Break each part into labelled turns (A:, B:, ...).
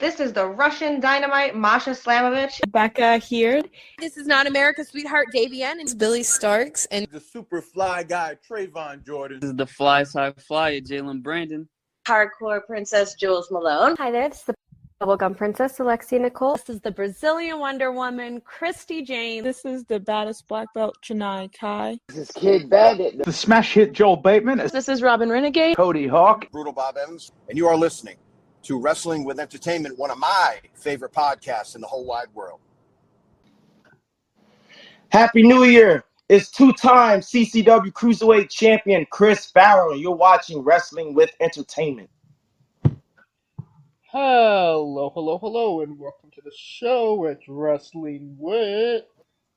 A: This is the Russian Dynamite, Masha Slamovich.
B: Becca here.
C: This is not America's sweetheart, Davian. And
D: It's Billy Starks. And
E: the super fly guy, Trayvon Jordan.
F: This is the fly side flyer, Jalen Brandon.
G: Hardcore Princess, Jules Malone.
H: Hi there, this is the Bubblegum Princess, Alexia Nicole.
B: This is the Brazilian Wonder Woman, Christy Jane.
I: This is the baddest black belt, Chennai Kai.
J: This is Kid Bandit.
K: The smash hit, Joel Bateman.
L: This is Robin Renegade.
K: Cody Hawk.
E: Brutal Bob Evans. And you are listening to Wrestling with Entertainment, one of my favorite podcasts in the whole wide world.
J: Happy New Year. It's two-time CCW Cruiserweight Champion Chris Farrow, and you're watching Wrestling with Entertainment.
M: Hello, and welcome to the show. It's Wrestling with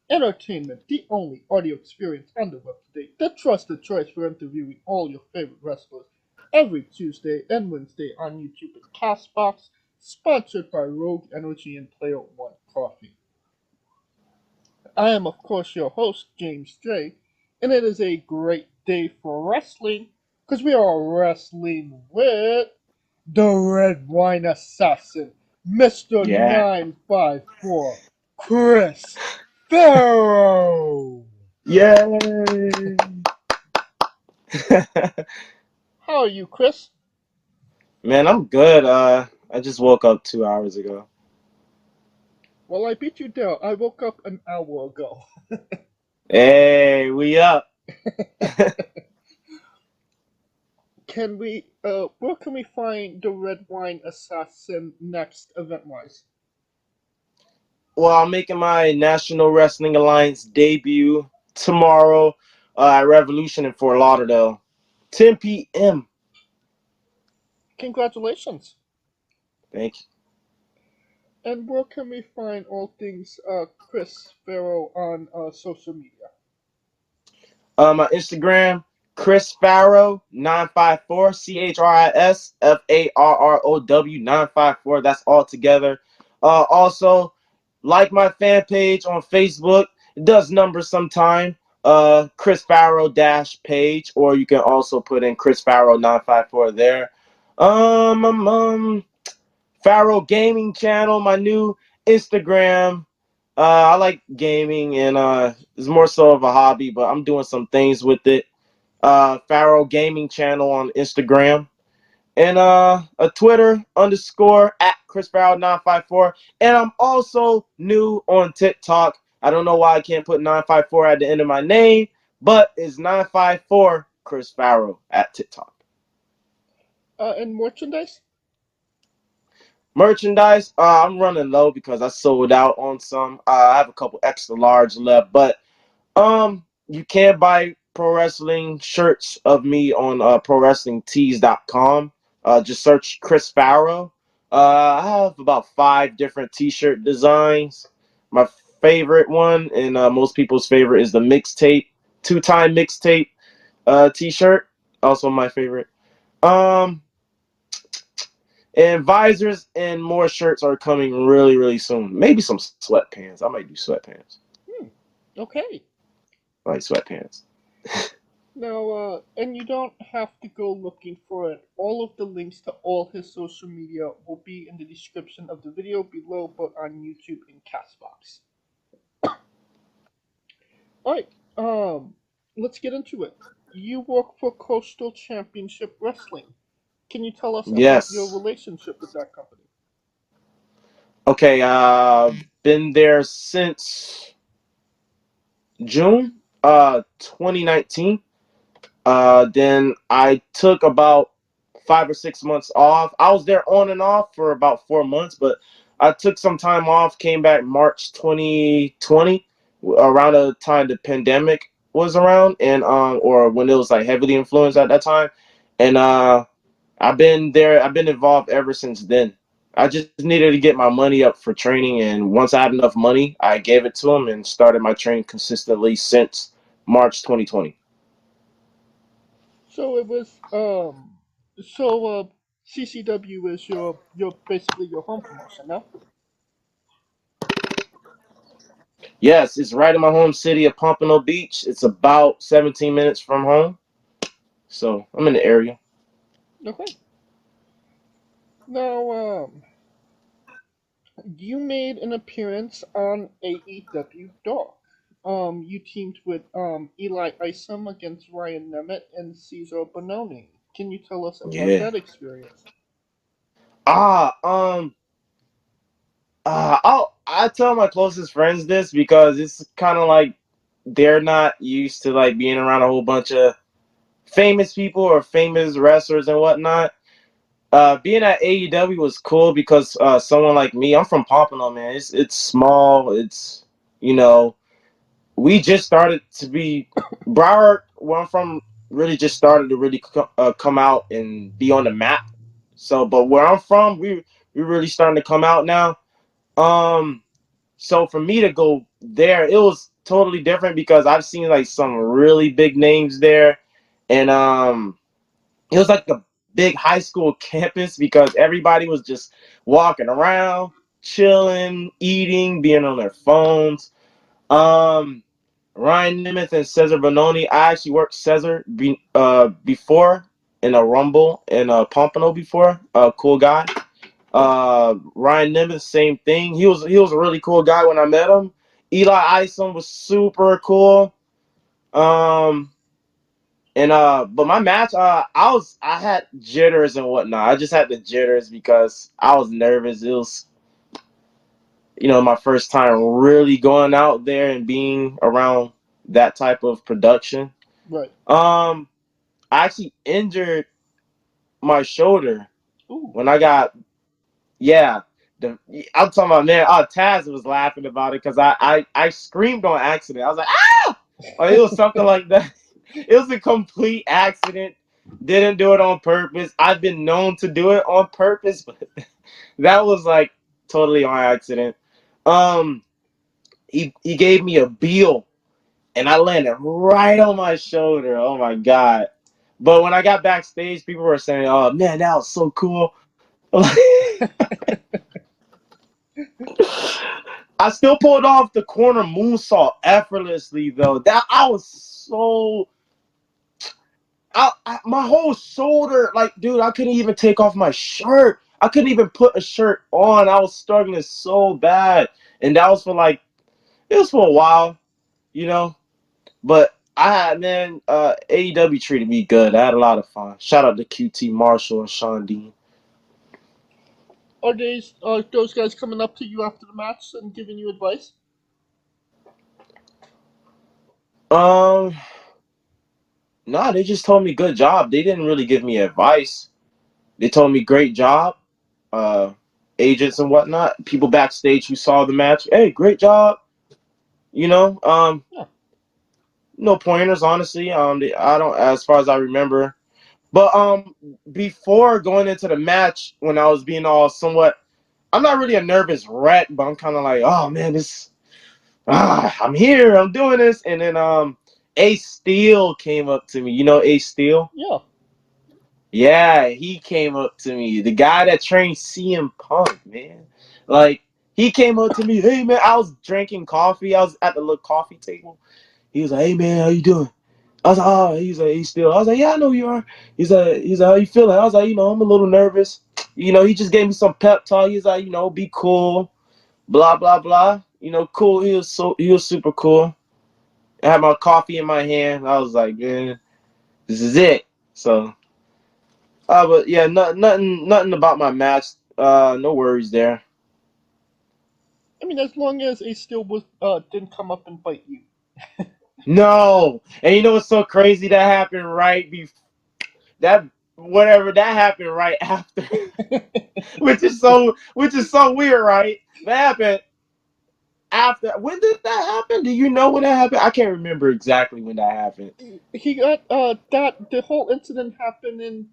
M: Entertainment, the only audio experience on the web today, the trusted choice for interviewing all your favorite wrestlers every Tuesday and Wednesday on YouTube and Castbox, sponsored by Rogue Energy and Player One Coffee. I am, of course, your host, James J., and it is a great day for wrestling, because we are wrestling with the Redwine Assassin, Mr. 954, Chris Farrow.
J: Yay!
M: How are you, Chris?
J: Man, I'm good. I just woke up 2 hours ago.
M: Well, I beat you down. I woke up an hour ago.
J: Hey, we up.
M: Where can we find the Redwine Assassin next, event-wise?
J: Well, I'm making my National Wrestling Alliance debut tomorrow at Revolution in Fort Lauderdale, 10 p.m.
M: Congratulations.
J: Thank you.
M: And where can we find all things Chris Farrow on social media?
J: My Instagram, Chris Farrow 954, ChrisFarrow 954. That's all together. Also, like my fan page on Facebook. It does numbers sometime. Chris Farrow page, or you can also put in Chris Farrow 954 there. Farrow Gaming Channel, my new Instagram. I like gaming, and it's more so of a hobby, but I'm doing some things with it. Farrow Gaming Channel on Instagram, and a Twitter _ at Chris Farrow 954. And I'm also new on TikTok. I don't know why I can't put 954 at the end of my name, but it's 954 Chris Farrow at TikTok.
M: And merchandise?
J: Merchandise, I'm running low because I sold out on some. I have a couple extra large left, but you can buy pro wrestling shirts of me on prowrestlingtees.com. Just search Chris Farrow. I have about 5 different t-shirt designs. My favorite one, and most people's favorite, is the mixtape, 2-time mixtape t-shirt. Also my favorite. And visors and more shirts are coming really, really soon. Maybe some sweatpants. I might do sweatpants.
M: Okay.
J: I like sweatpants.
M: Now, and you don't have to go looking for it. All of the links to all his social media will be in the description of the video below, both on YouTube and Castbox. Alright, let's get into it. You work for Coastal Championship Wrestling. Can you tell us about your relationship with that company?
J: Okay, been there since June 2019. Then I took about 5 or 6 months off. I was there on and off for about 4 months, but I took some time off, came back March 2020, around the time the pandemic was around, and or when it was like heavily influenced at that time. And I've been there. I've been involved ever since then. I just needed to get my money up for training, and once I had enough money, I gave it to them and started my training consistently since March 2020.
M: So it was CCW is your basically your home promotion, no?
J: Yes, it's right in my home city of Pompano Beach. It's about 17 minutes from home, so I'm in the area.
M: Okay. Now, you made an appearance on AEW Dark. You teamed with Eli Isom against Ryan Nemeth and Cesar Bononi. Can you tell us about
J: Yeah.
M: that experience?
J: Ah, I tell my closest friends this because it's kind of like they're not used to like being around a whole bunch of famous people or famous wrestlers and whatnot. Being at AEW was cool because someone like me, I'm from Pompano, man. It's small. It's you know we just started to be Broward, where I'm from, really just started to really come out and be on the map. So, but where I'm from, we really starting to come out now. Um, so for me to go there, it was totally different because I've seen like some really big names there, and it was like a big high school campus because everybody was just walking around, chilling, eating, being on their phones. Um, Ryan Nemeth and Cesar Bononi. I actually worked Cesar before in a Rumble in Pompano before. Cool guy. Ryan Nemeth, same thing. He was a really cool guy when I met him. Eli Isom was super cool. Um, but my match, I had jitters and whatnot. I just had the jitters because I was nervous. It was, my first time really going out there and being around that type of production.
M: Right.
J: I actually injured my shoulder
M: Ooh.
J: when I got, yeah. I'm talking about, man. Taz was laughing about it because I screamed on accident. I was like, ah! Or it was something like that. It was a complete accident. Didn't do it on purpose. I've been known to do it on purpose, but that was like totally on accident. He gave me a Beal, and I landed right on my shoulder. Oh my god! But when I got backstage, people were saying, "Oh man, that was so cool." I still pulled off the corner moonsault effortlessly, though. That I was so. My whole shoulder, like, dude, I couldn't even take off my shirt. I couldn't even put a shirt on. I was struggling so bad, and that was it was for a while, you know. But AEW treated me good. I had a lot of fun. Shout out to QT Marshall and Sean Dean.
M: Are those guys coming up to you after the match and giving you advice?
J: No, they just told me good job. They didn't really give me advice. They told me great job. Agents and whatnot, people backstage who saw the match. Hey, great job.
M: Yeah.
J: No pointers, honestly. I don't, as far as I remember. But before going into the match, when I was being all somewhat, I'm not really a nervous wreck, but I'm kind of like, oh man, I'm here, I'm doing this, and then Ace Steel came up to me. You know Ace Steel?
M: Yeah.
J: Yeah, he came up to me. The guy that trained CM Punk, man. Like, he came up to me, hey man, I was drinking coffee. I was at the little coffee table. He was like, hey man, how you doing? I was like, oh, he's like, he's still. I was like, yeah, I know you are. He's like, how you feeling? I was like, I'm a little nervous. He just gave me some pep talk. He's like, be cool, blah blah blah. Cool. He was super cool. I had my coffee in my hand. I was like, man, this is it. So, but yeah, nothing about my match. No worries there.
M: I mean, as long as Ace Steel didn't come up and bite you.
J: No, and you know what's so crazy? That happened right before that happened right after, which is so weird, right? That happened after. When did that happen? Do you know when that happened? I can't remember exactly when that happened.
M: He got the whole incident happened in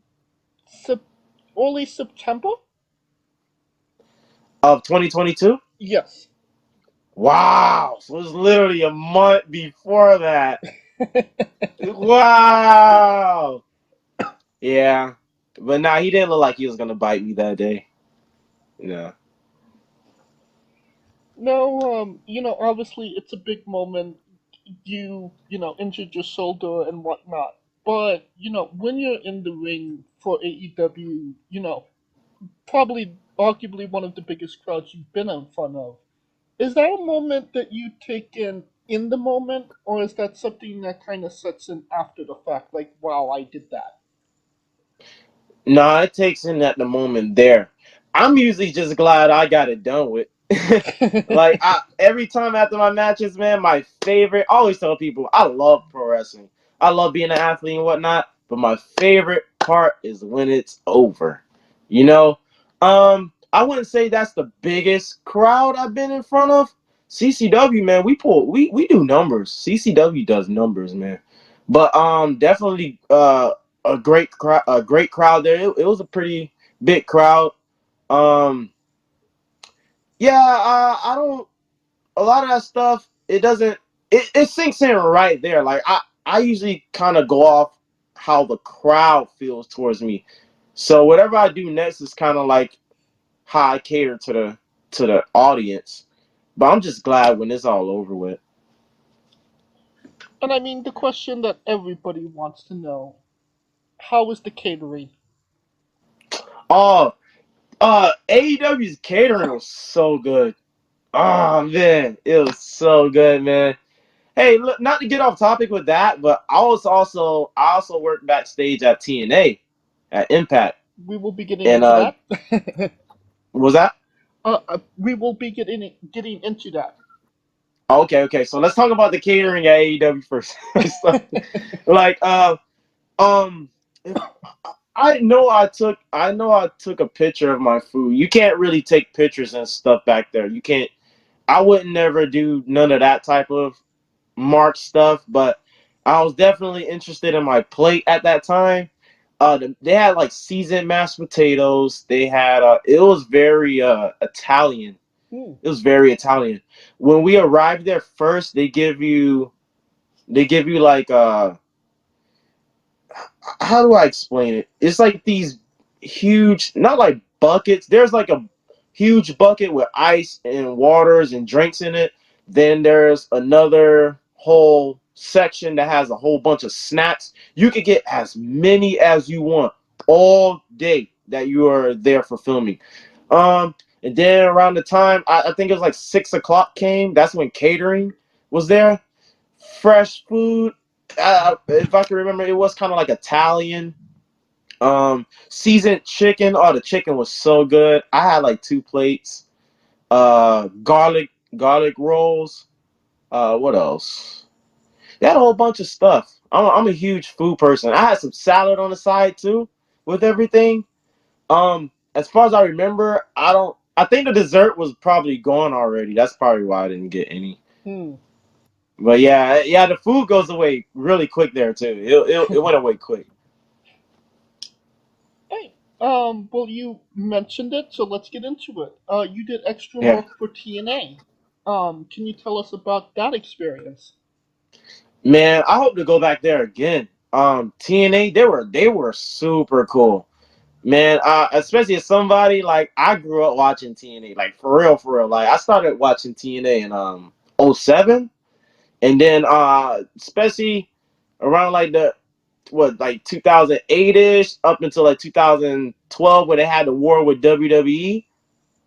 M: early September.
J: Of 2022.
M: Yes.
J: Wow, so it was literally a month before that. Wow. Yeah, but nah, he didn't look like he was gonna bite me that day. Yeah.
M: No, obviously it's a big moment. Injured your shoulder and whatnot. But, when you're in the ring for AEW, probably arguably one of the biggest crowds you've been in front of. Is that a moment that you take in the moment, or is that something that kind of sets in after the fact? Like, wow, I did that.
J: No, it takes in at the moment there. I'm usually just glad I got it done with. Like every time after my matches, man, my favorite. I always tell people I love pro wrestling. I love being an athlete and whatnot, but my favorite part is when it's over. You know, I wouldn't say that's the biggest crowd I've been in front of. CCW, man, we do numbers. CCW does numbers, man. But definitely a great crowd there. It was a pretty big crowd. Um, yeah, I don't. A lot of that stuff, it doesn't. It sinks in right there. Like I usually kind of go off how the crowd feels towards me. So whatever I do next is kind of like how I cater to the audience. But I'm just glad when it's all over with.
M: And I mean, the question that everybody wants to know: how is the catering?
J: Oh, AEW's catering was so good. Oh man, it was so good, man. Hey, look, not to get off topic with that, but I also worked backstage at TNA at Impact.
M: We will be getting
J: And
M: into that.
J: was that?
M: We will be getting into that.
J: Okay. So let's talk about the catering at AEW first. So, like, if, I know I took a picture of my food. You can't really take pictures and stuff back there. You can't. I would never do none of that type of mark stuff, but I was definitely interested in my plate at that time. They had like seasoned mashed potatoes. They had it was very Italian. It was very Italian. When we arrived there first, they give you like how do I explain it? It's like these huge, not like buckets. There's like a huge bucket with ice and waters and drinks in it. Then there's another whole section that has a whole bunch of snacks. You could get as many as you want all day that you are there for filming. And then around the time I think it was like 6 o'clock came. That's when catering was there. Fresh food. If I can remember, it was kind of like Italian. Seasoned chicken. Oh, the chicken was so good. I had like 2 plates. Garlic rolls. What else? They had a whole bunch of stuff. I'm a huge food person. I had some salad on the side too with everything. As far as I remember, I think the dessert was probably gone already. That's probably why I didn't get any. But yeah, the food goes away really quick there too. It went away quick.
M: Hey, well, you mentioned it, so let's get into it. You did extra
J: Yeah.
M: work for TNA. Can you tell us about that experience?
J: Man, I hope to go back there again. TNA, they were super cool. Man, especially as somebody like I grew up watching TNA, like for real. Like I started watching TNA in '07, and then especially around like like 2008-ish up until like 2012 where they had the war with WWE,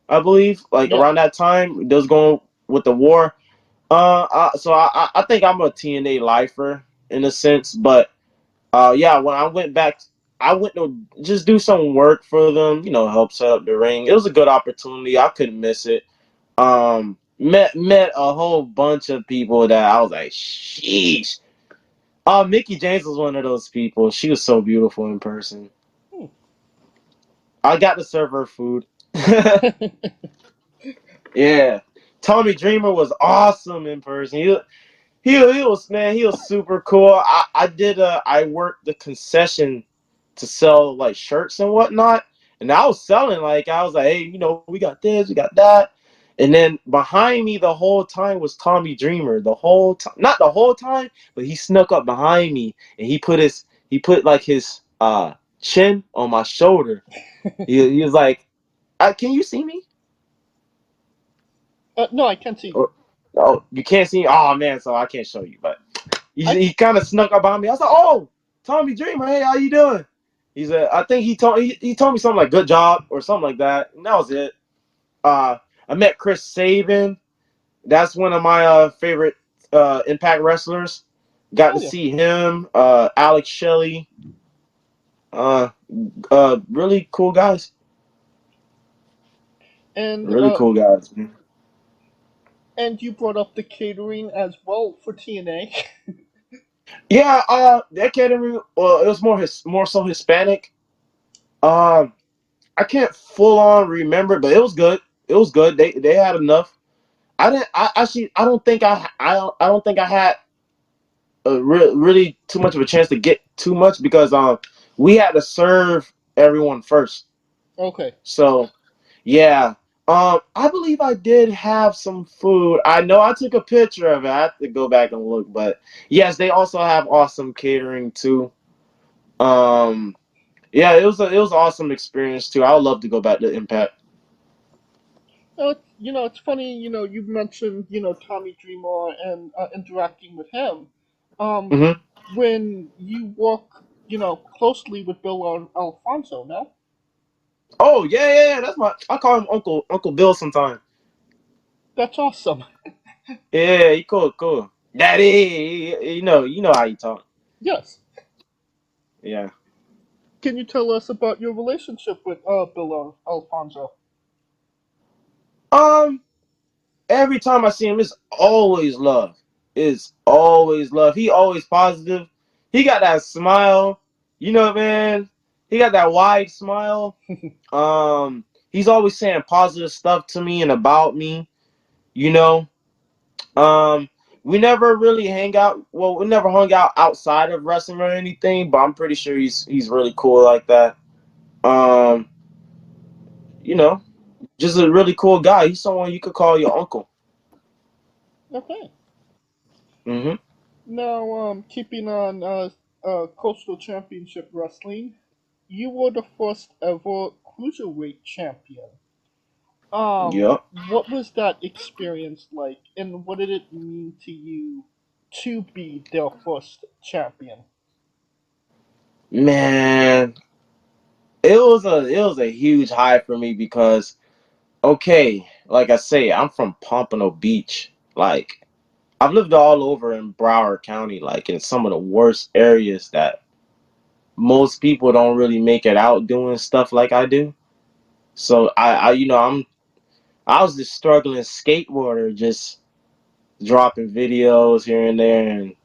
J: I believe. Like
M: Yep.
J: around that time, they was going with the war. So I think I'm a TNA lifer in a sense, but yeah, when I went back, I went to just do some work for them, help set up the ring. It was a good opportunity. I couldn't miss it. Met a whole bunch of people that I was like, sheesh. Mickey James was one of those people. She was so beautiful in person. I got to serve her food. Yeah. Tommy Dreamer was awesome in person. He was, man, he was super cool. I worked the concession to sell like shirts and whatnot. And I was selling, like, I was like, hey, we got this, we got that. And then behind me the whole time was Tommy Dreamer. The whole time, not the whole time, but he snuck up behind me and he put like his chin on my shoulder. he was like, can you see me?
M: No, I can't see you.
J: Oh, you can't see me? Oh man, so I can't show you, but he kind of snuck up behind me. I was like, oh, Tommy Dreamer, hey, how you doing? He said, I think he told me something like "good job" or something like that, and that was it. I met Chris Sabin. That's one of my favorite Impact wrestlers. Got
M: Oh
J: to
M: yeah.
J: see him. Alex Shelley. Really cool guys.
M: And
J: Really cool guys. Man.
M: and you brought up the catering as well for TNA.
J: Yeah. That catering. Well, it was more so Hispanic. Um, I can't full on remember, but it was good. It was good. They had enough. I didn't. I actually. I don't think I don't think I had really too much of a chance to get too much because we had to serve everyone first.
M: Okay.
J: So yeah. I believe I did have some food. I know I took a picture of it. I have to go back and look, but yes, they also have awesome catering too. Um, yeah, it was an awesome experience too. I would love to go back to Impact.
M: It's funny. You mentioned Tommy Dreamer and interacting with him. Um,
J: Hmm.
M: when you work closely with Bill Alfonso, no?
J: Oh yeah. That's I call him Uncle Bill sometimes.
M: That's awesome.
J: Yeah, he cool. Daddy, you know how you talk.
M: Yes.
J: Yeah.
M: Can you tell us about your relationship with Bill Alfonso?
J: Um, every time I see him, it's always love. It's always love. He always positive. He got that smile. You know, man. He got that wide smile. He's always saying positive stuff to me and about me. You know. Um, we never really hang out. Well, we never hung out outside of wrestling or anything. But I'm pretty sure he's really cool like that. Um, you know, just a really cool guy. He's someone you could call your uncle.
M: Okay.
J: Hmm.
M: Now, keeping on Coastal Championship Wrestling, you were the first ever cruiserweight champion.
J: Yep.
M: What was that experience like, and what did it mean to you to be their first champion?
J: Man, it was a huge high for me because okay, like I say, I'm from Pompano Beach. Like I've lived all over in Broward County, like in some of the worst areas that most people don't really make it out doing stuff like I do. So I was this struggling skateboarder, just dropping videos here and there and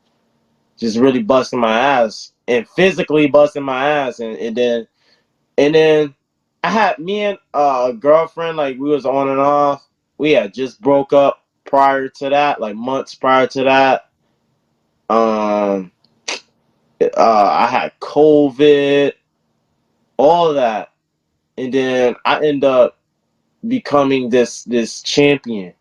J: just really busting my ass and physically busting my ass and then I had me and a girlfriend, like we was on and off. We had just broke up prior to that, like months prior to that. Um I had COVID, all of that. And then I end up becoming this champion.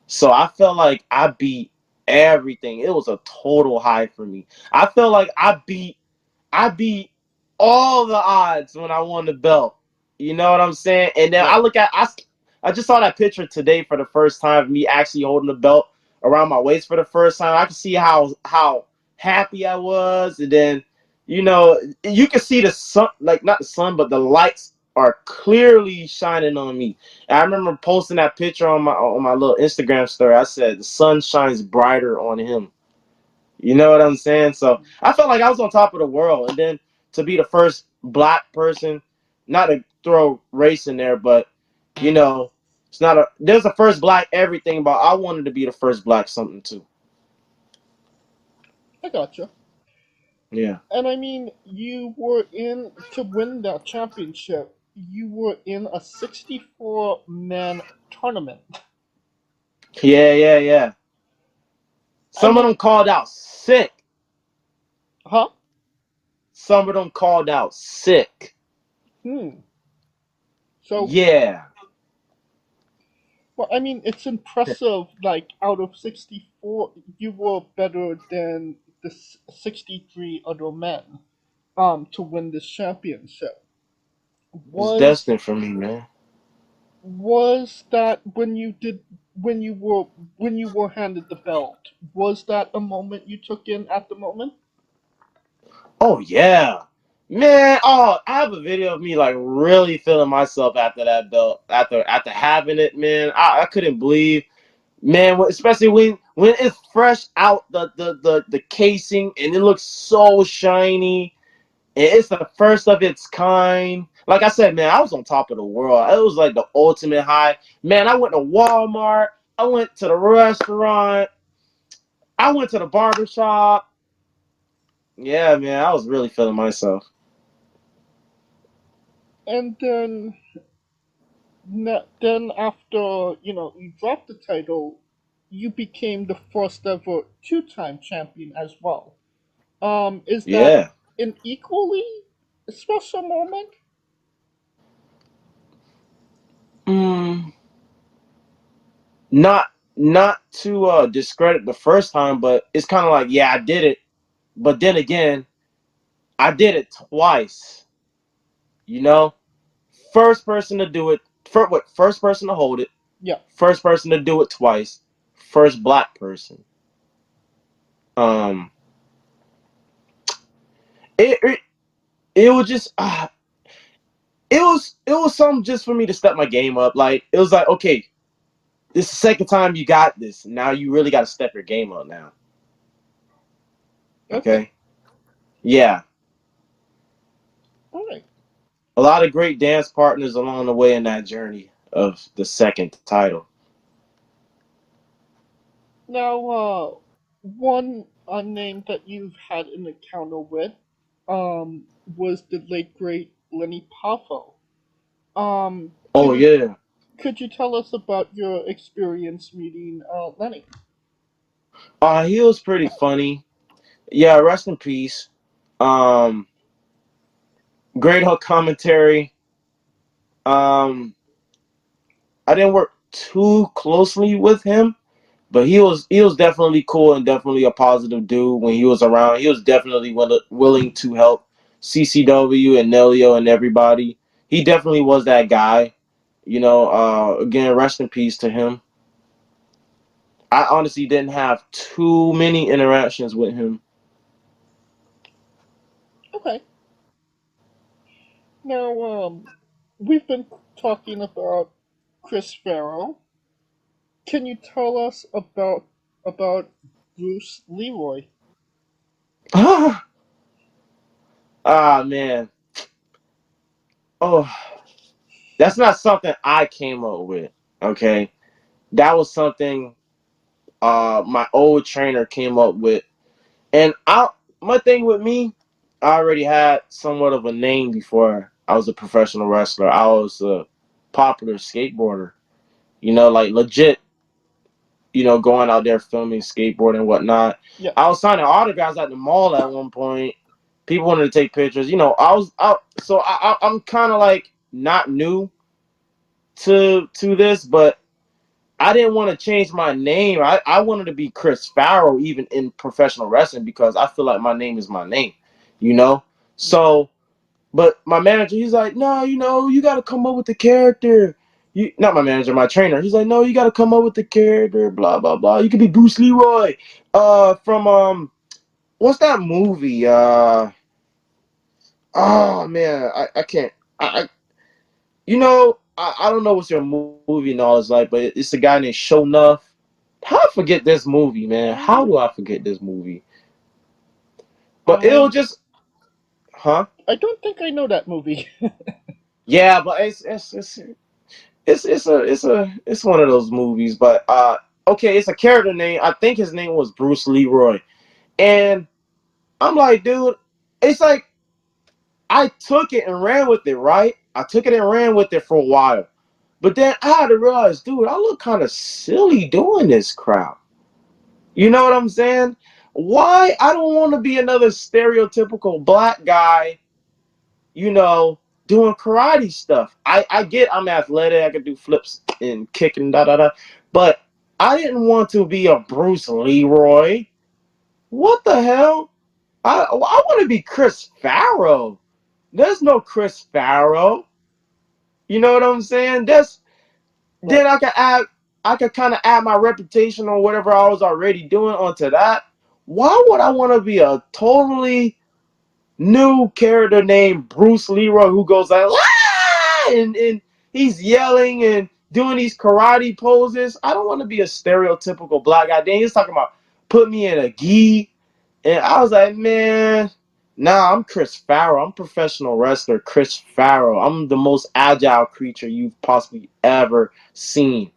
J: So I felt like I beat everything. It was a total high for me. I felt like I beat all the odds when I won the belt. You know what I'm saying? And then
M: Right.
J: I just saw that picture today for the first time, me actually holding the belt around my waist for the first time. I could see how happy I was, and then you can see the sun, like not the sun, but the lights are clearly shining on me. And I remember posting that picture on my little Instagram story. I said the sun shines brighter on him. You know what I'm saying? So I felt like I was on top of the world, and then to be the first black person, not to throw race in there, but you know, it's not a there's a first black everything, but I wanted to be the first black something too.
M: I gotcha.
J: Yeah.
M: And I mean, you were in to win that championship. You were in a 64-man tournament.
J: Yeah.
M: I
J: Some of
M: mean,
J: them called out sick.
M: huh?
J: Some of them called out sick.
M: Hmm. So,
J: Yeah.
M: well, I mean, it's impressive. Like, out of 64, you were better than the 63 other men. To win this championship.
J: It's
M: Was
J: destined for me, man.
M: was that when you were handed the belt? Was that a moment you took in at the moment?
J: Oh yeah. Man, I have a video of me like really feeling myself after that belt, after having it, man. I couldn't believe, man, especially when it's fresh out the casing and it looks so shiny and it's the first of its kind. Like I said, man, I was on top of the world. It was like the ultimate high. Man, I went to Walmart, I went to the restaurant, I went to the barbershop. Yeah, man, I was really feeling myself.
M: And then after you dropped the title, you became the first ever two-time champion as well. Is that
J: Yeah.
M: an equally special moment?
J: Mm, not to discredit the first time, but it's kind of like, yeah, I did it, but then again, I did it twice. You know, first person to do it, first person to hold it,
M: Yeah.
J: first person to do it twice, first black person. Um, it it, it was just it was something just for me to step my game up. Like it was like, okay, this is the second time you got this. Now you really got to step your game up now. Okay. Yeah.
M: All right.
J: A lot of great dance partners along the way in that journey of the second title.
M: Now, one name that you've had an encounter with, was the late great Lenny Poffo.
J: Oh yeah.
M: Could you tell us about your experience meeting Lenny?
J: He was pretty funny. Yeah, rest in peace. Um, great hook commentary. Um, I didn't work too closely with him, but he was definitely cool and definitely a positive dude when he was around. He was definitely willing to help CCW and Nelio and everybody. He definitely was that guy. Again, rest in peace to him. I honestly didn't have too many interactions with him.
M: Okay. Now, we've been talking about Chris Farrow. Can you tell us about Bruce Leroy?
J: Man. Oh, that's not something I came up with. Okay, that was something my old trainer came up with, and my thing with me, I already had somewhat of a name before I was a professional wrestler. I was a popular skateboarder. Like legit. Going out there filming skateboarding and whatnot.
M: Yeah.
J: I was signing autographs at the mall at one point. People wanted to take pictures. I was out, so I'm kind of like not new to this, but I didn't want to change my name. I wanted to be Chris Farrow even in professional wrestling because I feel like my name is my name, So, but my manager, he's like, no, you got to come up with the character. Not my manager, my trainer. He's like, no, you got to come up with the character. Blah blah blah. You could be Bruce Leroy. From what's that movie? Oh man, I can't. I don't know what's your movie knowledge like, but it's a guy named Show Nuff. How I forget this movie, man? How do I forget this movie? But it'll just, huh?
M: I don't think I know that movie.
J: Yeah, but it's one of those movies. But okay, it's a character name. I think his name was Bruce Leroy, and I'm like, dude, it's like I took it and ran with it, right? I took it and ran with it for a while. But then I had to realize, dude, I look kind of silly doing this crap. You know what I'm saying? Why? I don't want to be another stereotypical black guy, doing karate stuff. I get I'm athletic, I can do flips and kicking, da da da. But I didn't want to be a Bruce Leroy. What the hell? I want to be Chris Farrow. There's no Chris Farrow. You know what I'm saying? Then I could kind of add my reputation on whatever I was already doing onto that. Why would I want to be a totally new character named Bruce Leroy who goes like, "Ah!" and he's yelling and doing these karate poses. I don't want to be a stereotypical black guy. Then he's talking about put me in a gi. And I was like, man, nah, I'm Chris Farrow. I'm professional wrestler Chris Farrow. I'm the most agile creature you've possibly ever seen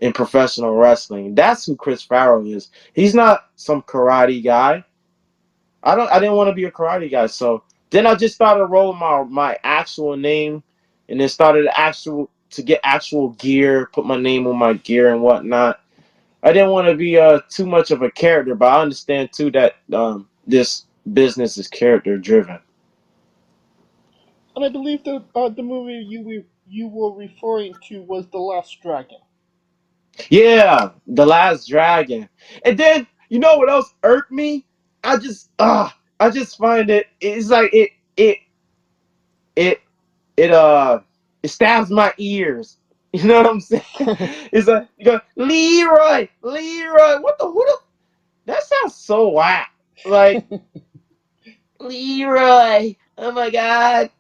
J: in professional wrestling. That's who Chris Farrow is. He's not some karate guy. I didn't want to be a karate guy. So then I just started rolling my actual name and then started to get actual gear, put my name on my gear and whatnot. I didn't want to be too much of a character, but I understand too that this business is character driven.
M: And I believe that the movie you were referring to was The Last Dragon.
J: Yeah, The Last Dragon. And then you know what else irked me? I just find it's like it it stabs my ears. You know what I'm saying? It's like you go Leroy. What the who the that sounds so whack. Like Leroy. Oh my god.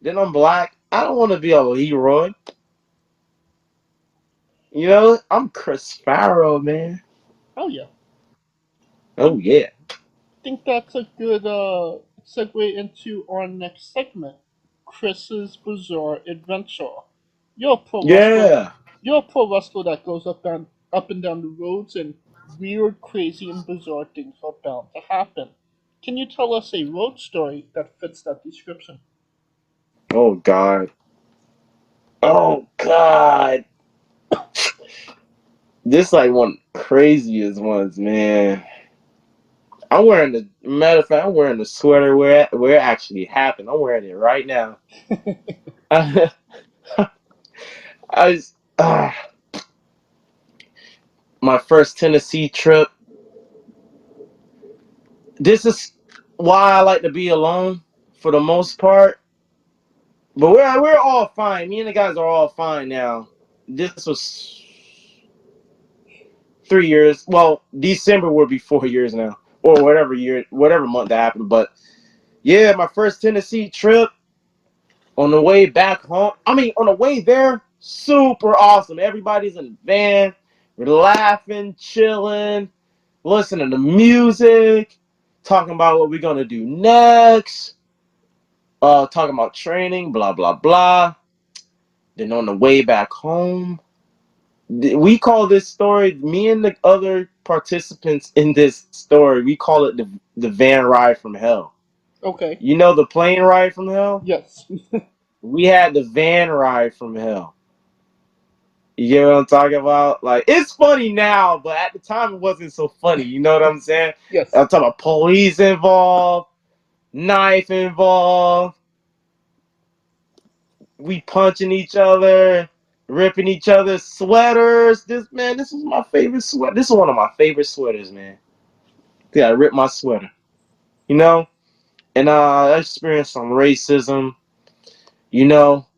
J: Then I'm black. I don't want to be a Leroy. You know, I'm Chris Farrow, man.
M: Oh yeah.
J: Oh yeah.
M: I think that's a good segue into our next segment, Chris's Bizarre Adventure. You're a pro wrestler.
J: Yeah.
M: You're a pro wrestler that goes up and down the roads, and weird, crazy, and bizarre things are bound to happen. Can you tell us a road story that fits that description?
J: Oh god. Oh god. This like one craziest ones, man. I'm wearing I'm wearing the sweater where it actually happened. I'm wearing it right now. I was my first Tennessee trip. This is why I like to be alone for the most part. But we're all fine. Me and the guys are all fine now. This was 3 years. Well, December will be 4 years now, or whatever month that happened. But yeah, my first Tennessee trip. On the way back home, on the way there, super awesome. Everybody's in the van. We're laughing, chilling, listening to music, talking about what we're going to do next, talking about training, blah, blah, blah. Then on the way back home, we call this story, me and the other participants in this story, we call it the van ride from hell.
M: Okay.
J: You know the plane ride from hell?
M: Yes.
J: We had the van ride from hell. You get what I'm talking about? Like, it's funny now, but at the time it wasn't so funny. You know what I'm saying?
M: Yes.
J: I'm talking about police involved, knife involved. We punching each other, ripping each other's sweaters. This was my favorite sweater. This is one of my favorite sweaters, man. Yeah, I ripped my sweater. You know? And I experienced some racism. You know?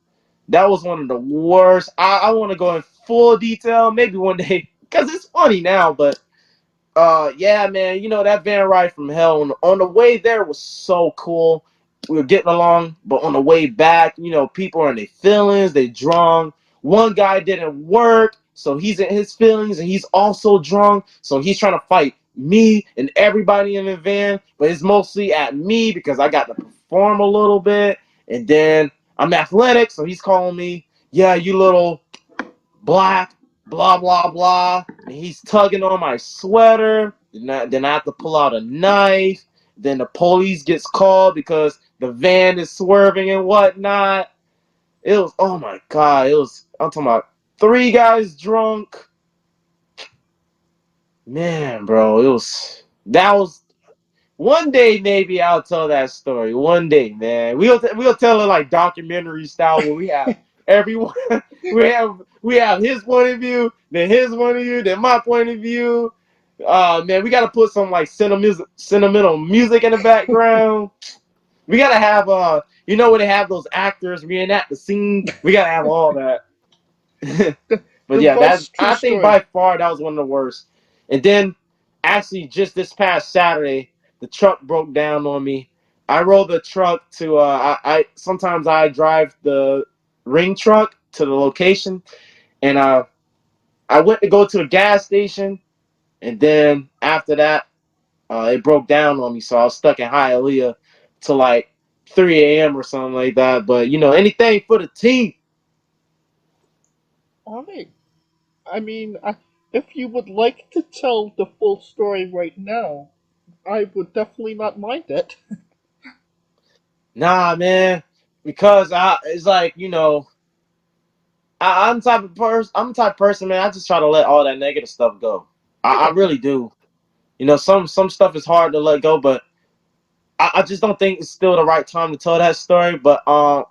J: That was one of the worst. I want to go in full detail maybe one day because it's funny now. But yeah, man, you know that van ride from hell. On the way there was so cool. We were getting along, but on the way back, you know, people are in their feelings. They drunk. One guy didn't work, so he's in his feelings, and he's also drunk. So he's trying to fight me and everybody in the van, but it's mostly at me because I got to perform a little bit, and then I'm athletic, so he's calling me, yeah, you little black, blah, blah, blah. And he's tugging on my sweater. Then I have to pull out a knife. Then the police gets called because the van is swerving and whatnot. It was, oh my God. I'm talking about 3 guys drunk. Man, bro, that was, one day maybe I'll tell that story. One day, man. We'll tell it like documentary style where we have everyone we have his point of view, then his point of view, then my point of view. Man, we gotta put some like sentimental music in the background. We gotta have you know where they have those actors reenact the scene. We gotta have all that. But yeah, I think by far that was one of the worst. And then actually just this past Saturday, the truck broke down on me. I roll the truck to I sometimes I drive the ring truck to the location, and I went to go to a gas station, and then after that it broke down on me, so I was stuck in Hialeah till like 3 a.m. or something like that. But anything for the team.
M: All right. I mean, if you would like to tell the full story right now, I would definitely not mind it.
J: Nah, man, because it's like I'm the type of person. I'm the type of person, man. I just try to let all that negative stuff go. I really do. Some stuff is hard to let go, but I just don't think it's still the right time to tell that story. But I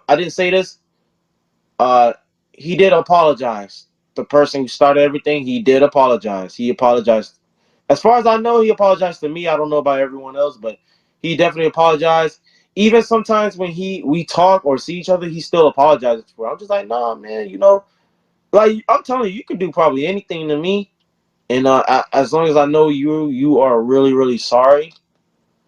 J: didn't say this. Uh, he did apologize. The person who started everything, he did apologize. He apologized. As far as I know, he apologized to me. I don't know about everyone else, but he definitely apologized. Even sometimes when we talk or see each other, he still apologizes for it. I'm just like, nah, man. Like I'm telling you, you could do probably anything to me, and as long as I know you are really really sorry,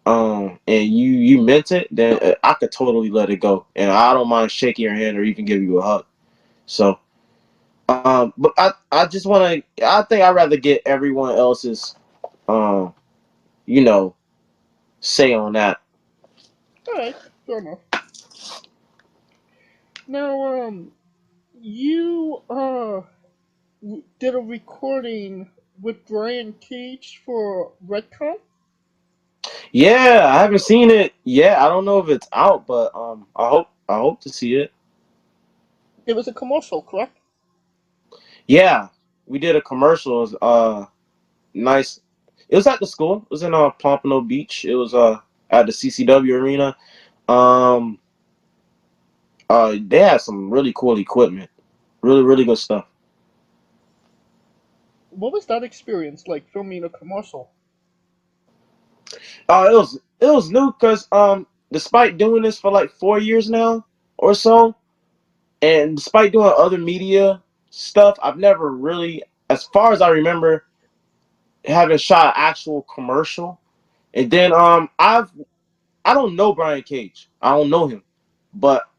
J: and you meant it, then I could totally let it go, and I don't mind shaking your hand or even give you a hug. So, but I just want to. I think I'd rather get everyone else's, you know, say on that.
M: Alright, fair enough. Now, you, did a recording with Brian Cage for Redcon?
J: Yeah, I haven't seen it yet. I don't know if it's out, but I hope to see it.
M: It was a commercial, correct?
J: Yeah, we did a commercial. It was nice. It was at the school. It was in Pompano Beach. It was at the CCW arena. Um, they had some really cool equipment. Really, really good stuff.
M: What was that experience like filming a commercial?
J: It was new because despite doing this for like 4 years now or so, and despite doing other media stuff, I've never really, as far as I remember, having shot an actual commercial. And then I don't know Brian Cage. I don't know him, but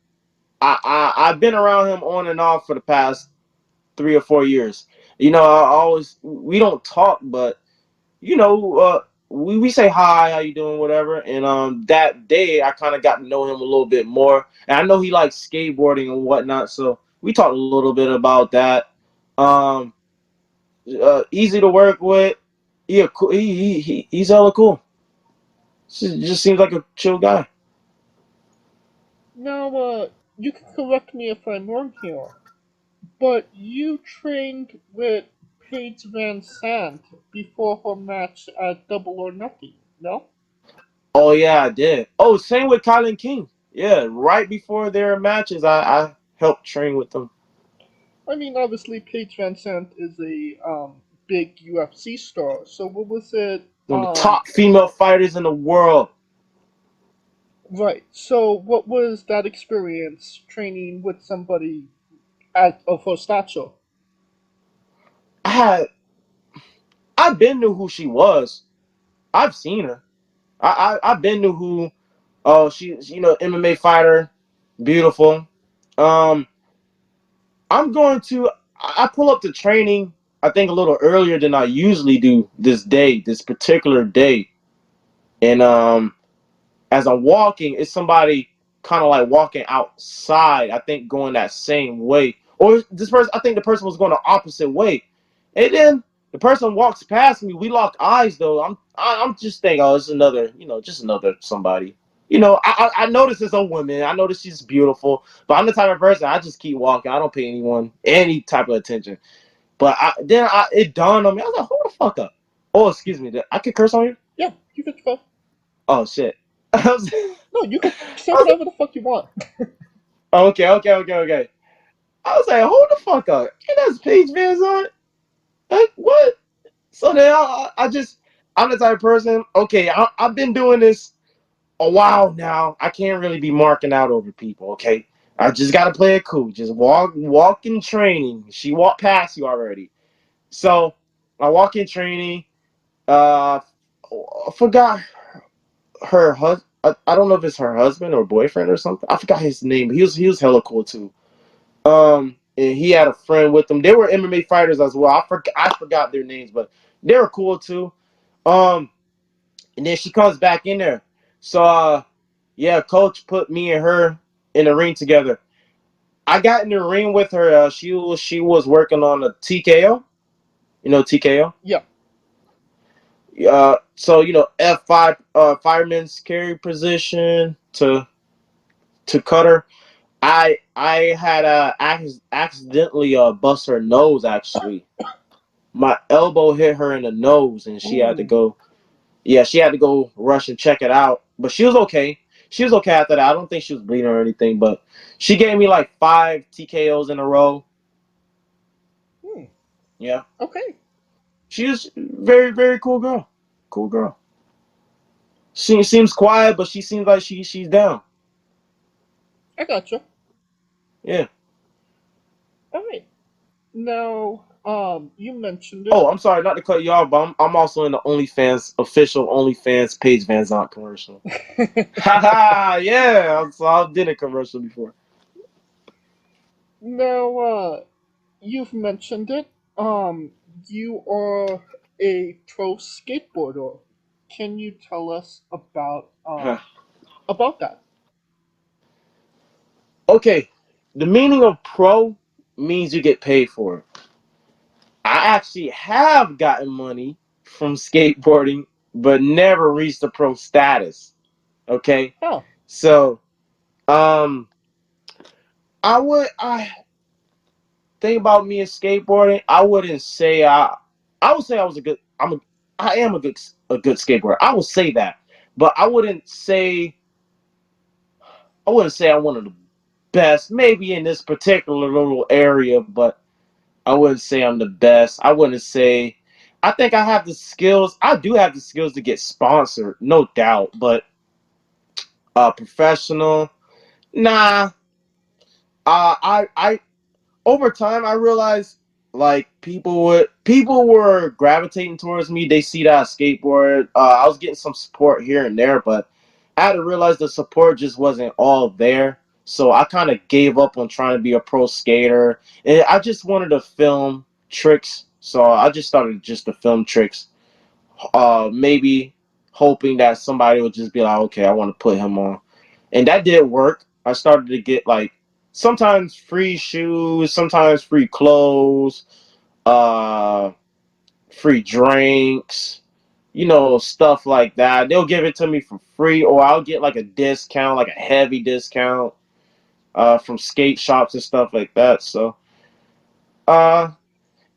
J: I've been around him on and off for the past 3 or 4 years. I always we don't talk, but we say hi, how you doing, whatever. And that day I kind of got to know him a little bit more, and I know he likes skateboarding and whatnot, so we talked a little bit about that. Um, Easy to work with. Yeah, cool. He's hella cool. Just seems like a chill guy.
M: Now, you can correct me if I'm wrong here, but you trained with Paige Van Sant before her match at Double or Nothing, no?
J: Oh yeah, I did. Oh, same with Colin King. Yeah, right before their matches, I helped train with them.
M: I mean, obviously, Paige Van Sant is a big UFC star. So what was it?
J: One of the top female fighters in the world.
M: Right. So what was that experience training with somebody of her stature?
J: I had I've been knew who she was. I've seen her. I've been knew who. Oh, she's MMA fighter, beautiful. Um, I'm going to. I pull up to training. I think a little earlier than I usually do this particular day, and as I'm walking, it's somebody kind of like walking outside. I think going that same way, or this person. I think the person was going the opposite way, and then the person walks past me. We lock eyes though. I'm just thinking, oh, it's another, just another somebody. I notice it's a woman. I notice she's beautiful, but I'm the type of person I just keep walking. I don't pay anyone any type of attention. But it dawned on me. I was like, hold the fuck up. Oh, excuse me. I could curse on you?
M: Yeah, you could go.
J: Oh shit.
M: No, you can say whatever the fuck you want.
J: Okay. I was like, hold the fuck up. And that's Paige Van Zandt? Like, what? So then I'm the type of person, okay, I've been doing this a while now. I can't really be marking out over people, okay? I just got to play it cool. Just walk in training. She walked past you already. So I walk in training. I forgot I don't know if it's her husband or boyfriend or something. I forgot his name. He was hella cool too. And he had a friend with him. They were MMA fighters as well. I forgot their names, but they were cool too. Um, and then she comes back in there. So yeah, coach put me and her in the ring together. I got in the ring with her. She was working on a TKO. You know TKO.
M: Yeah.
J: So F5 fireman's carry position to cut her. I had accidentally bust her nose actually. My elbow hit her in the nose and she had to
M: Ooh.
J: go. Yeah, she had to go rush and check it out. But she was okay. She was okay after that. I don't think she was bleeding or anything, but she gave me like 5 TKOs in a row. Yeah.
M: Okay.
J: She's very, very cool girl. Cool girl. She seems quiet, but she seems like she's down.
M: I gotcha.
J: Yeah.
M: All right. Now, you mentioned it.
J: Oh, I'm sorry not to cut you off, but I'm also in the OnlyFans official OnlyFans Paige Van Zant commercial. Haha, yeah. So I did a commercial before.
M: Now, you've mentioned it. You are a pro skateboarder. Can you tell us about that?
J: Okay, the meaning of pro means you get paid for it. I actually have gotten money from skateboarding, but never reached the pro status. Okay,
M: Oh.
J: so um, I think about me and skateboarding. I wouldn't say I would say I was a good. I am a good skateboarder. I will say that, but I wouldn't say I'm one of the best. Maybe in this particular little area, but I wouldn't say I'm the best. I wouldn't say. I think I have the skills. I do have the skills to get sponsored, no doubt. But professional, nah. I over time I realized like people were gravitating towards me. They see that I skateboard. I was getting some support here and there, but I had to realize the support just wasn't all there. So I kind of gave up on trying to be a pro skater, and I just wanted to film tricks. So I just started just to film tricks. Maybe hoping that somebody would just be like, okay, I want to put him on, and that did work. I started to get like sometimes free shoes, sometimes free clothes, uh, free drinks, stuff like that. They'll give it to me for free, or I'll get like a discount, like a heavy discount, from skate shops and stuff like that. So, yeah,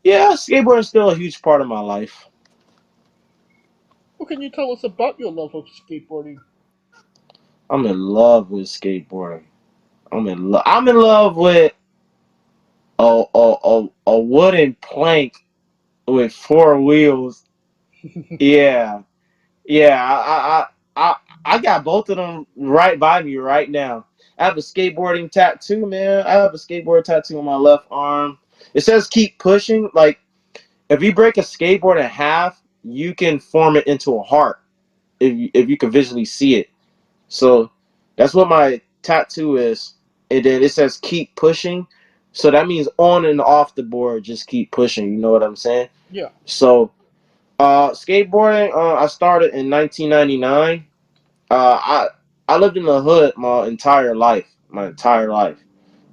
J: skateboarding is still a huge part of my life.
M: What can you tell us about your love of skateboarding?
J: I'm in love with skateboarding. I'm in love with a wooden plank with 4 wheels. Yeah, yeah. I got both of them right by me right now. I have a skateboarding tattoo, man. I have a skateboard tattoo on my left arm. It says "keep pushing." Like if you break a skateboard in half, you can form it into a heart if you can visually see it. So that's what my tattoo is. And then it says "keep pushing." So that means on and off the board, just keep pushing. You know what I'm saying?
M: Yeah.
J: So skateboarding, I started in 1999. I lived in the hood my entire life. My entire life.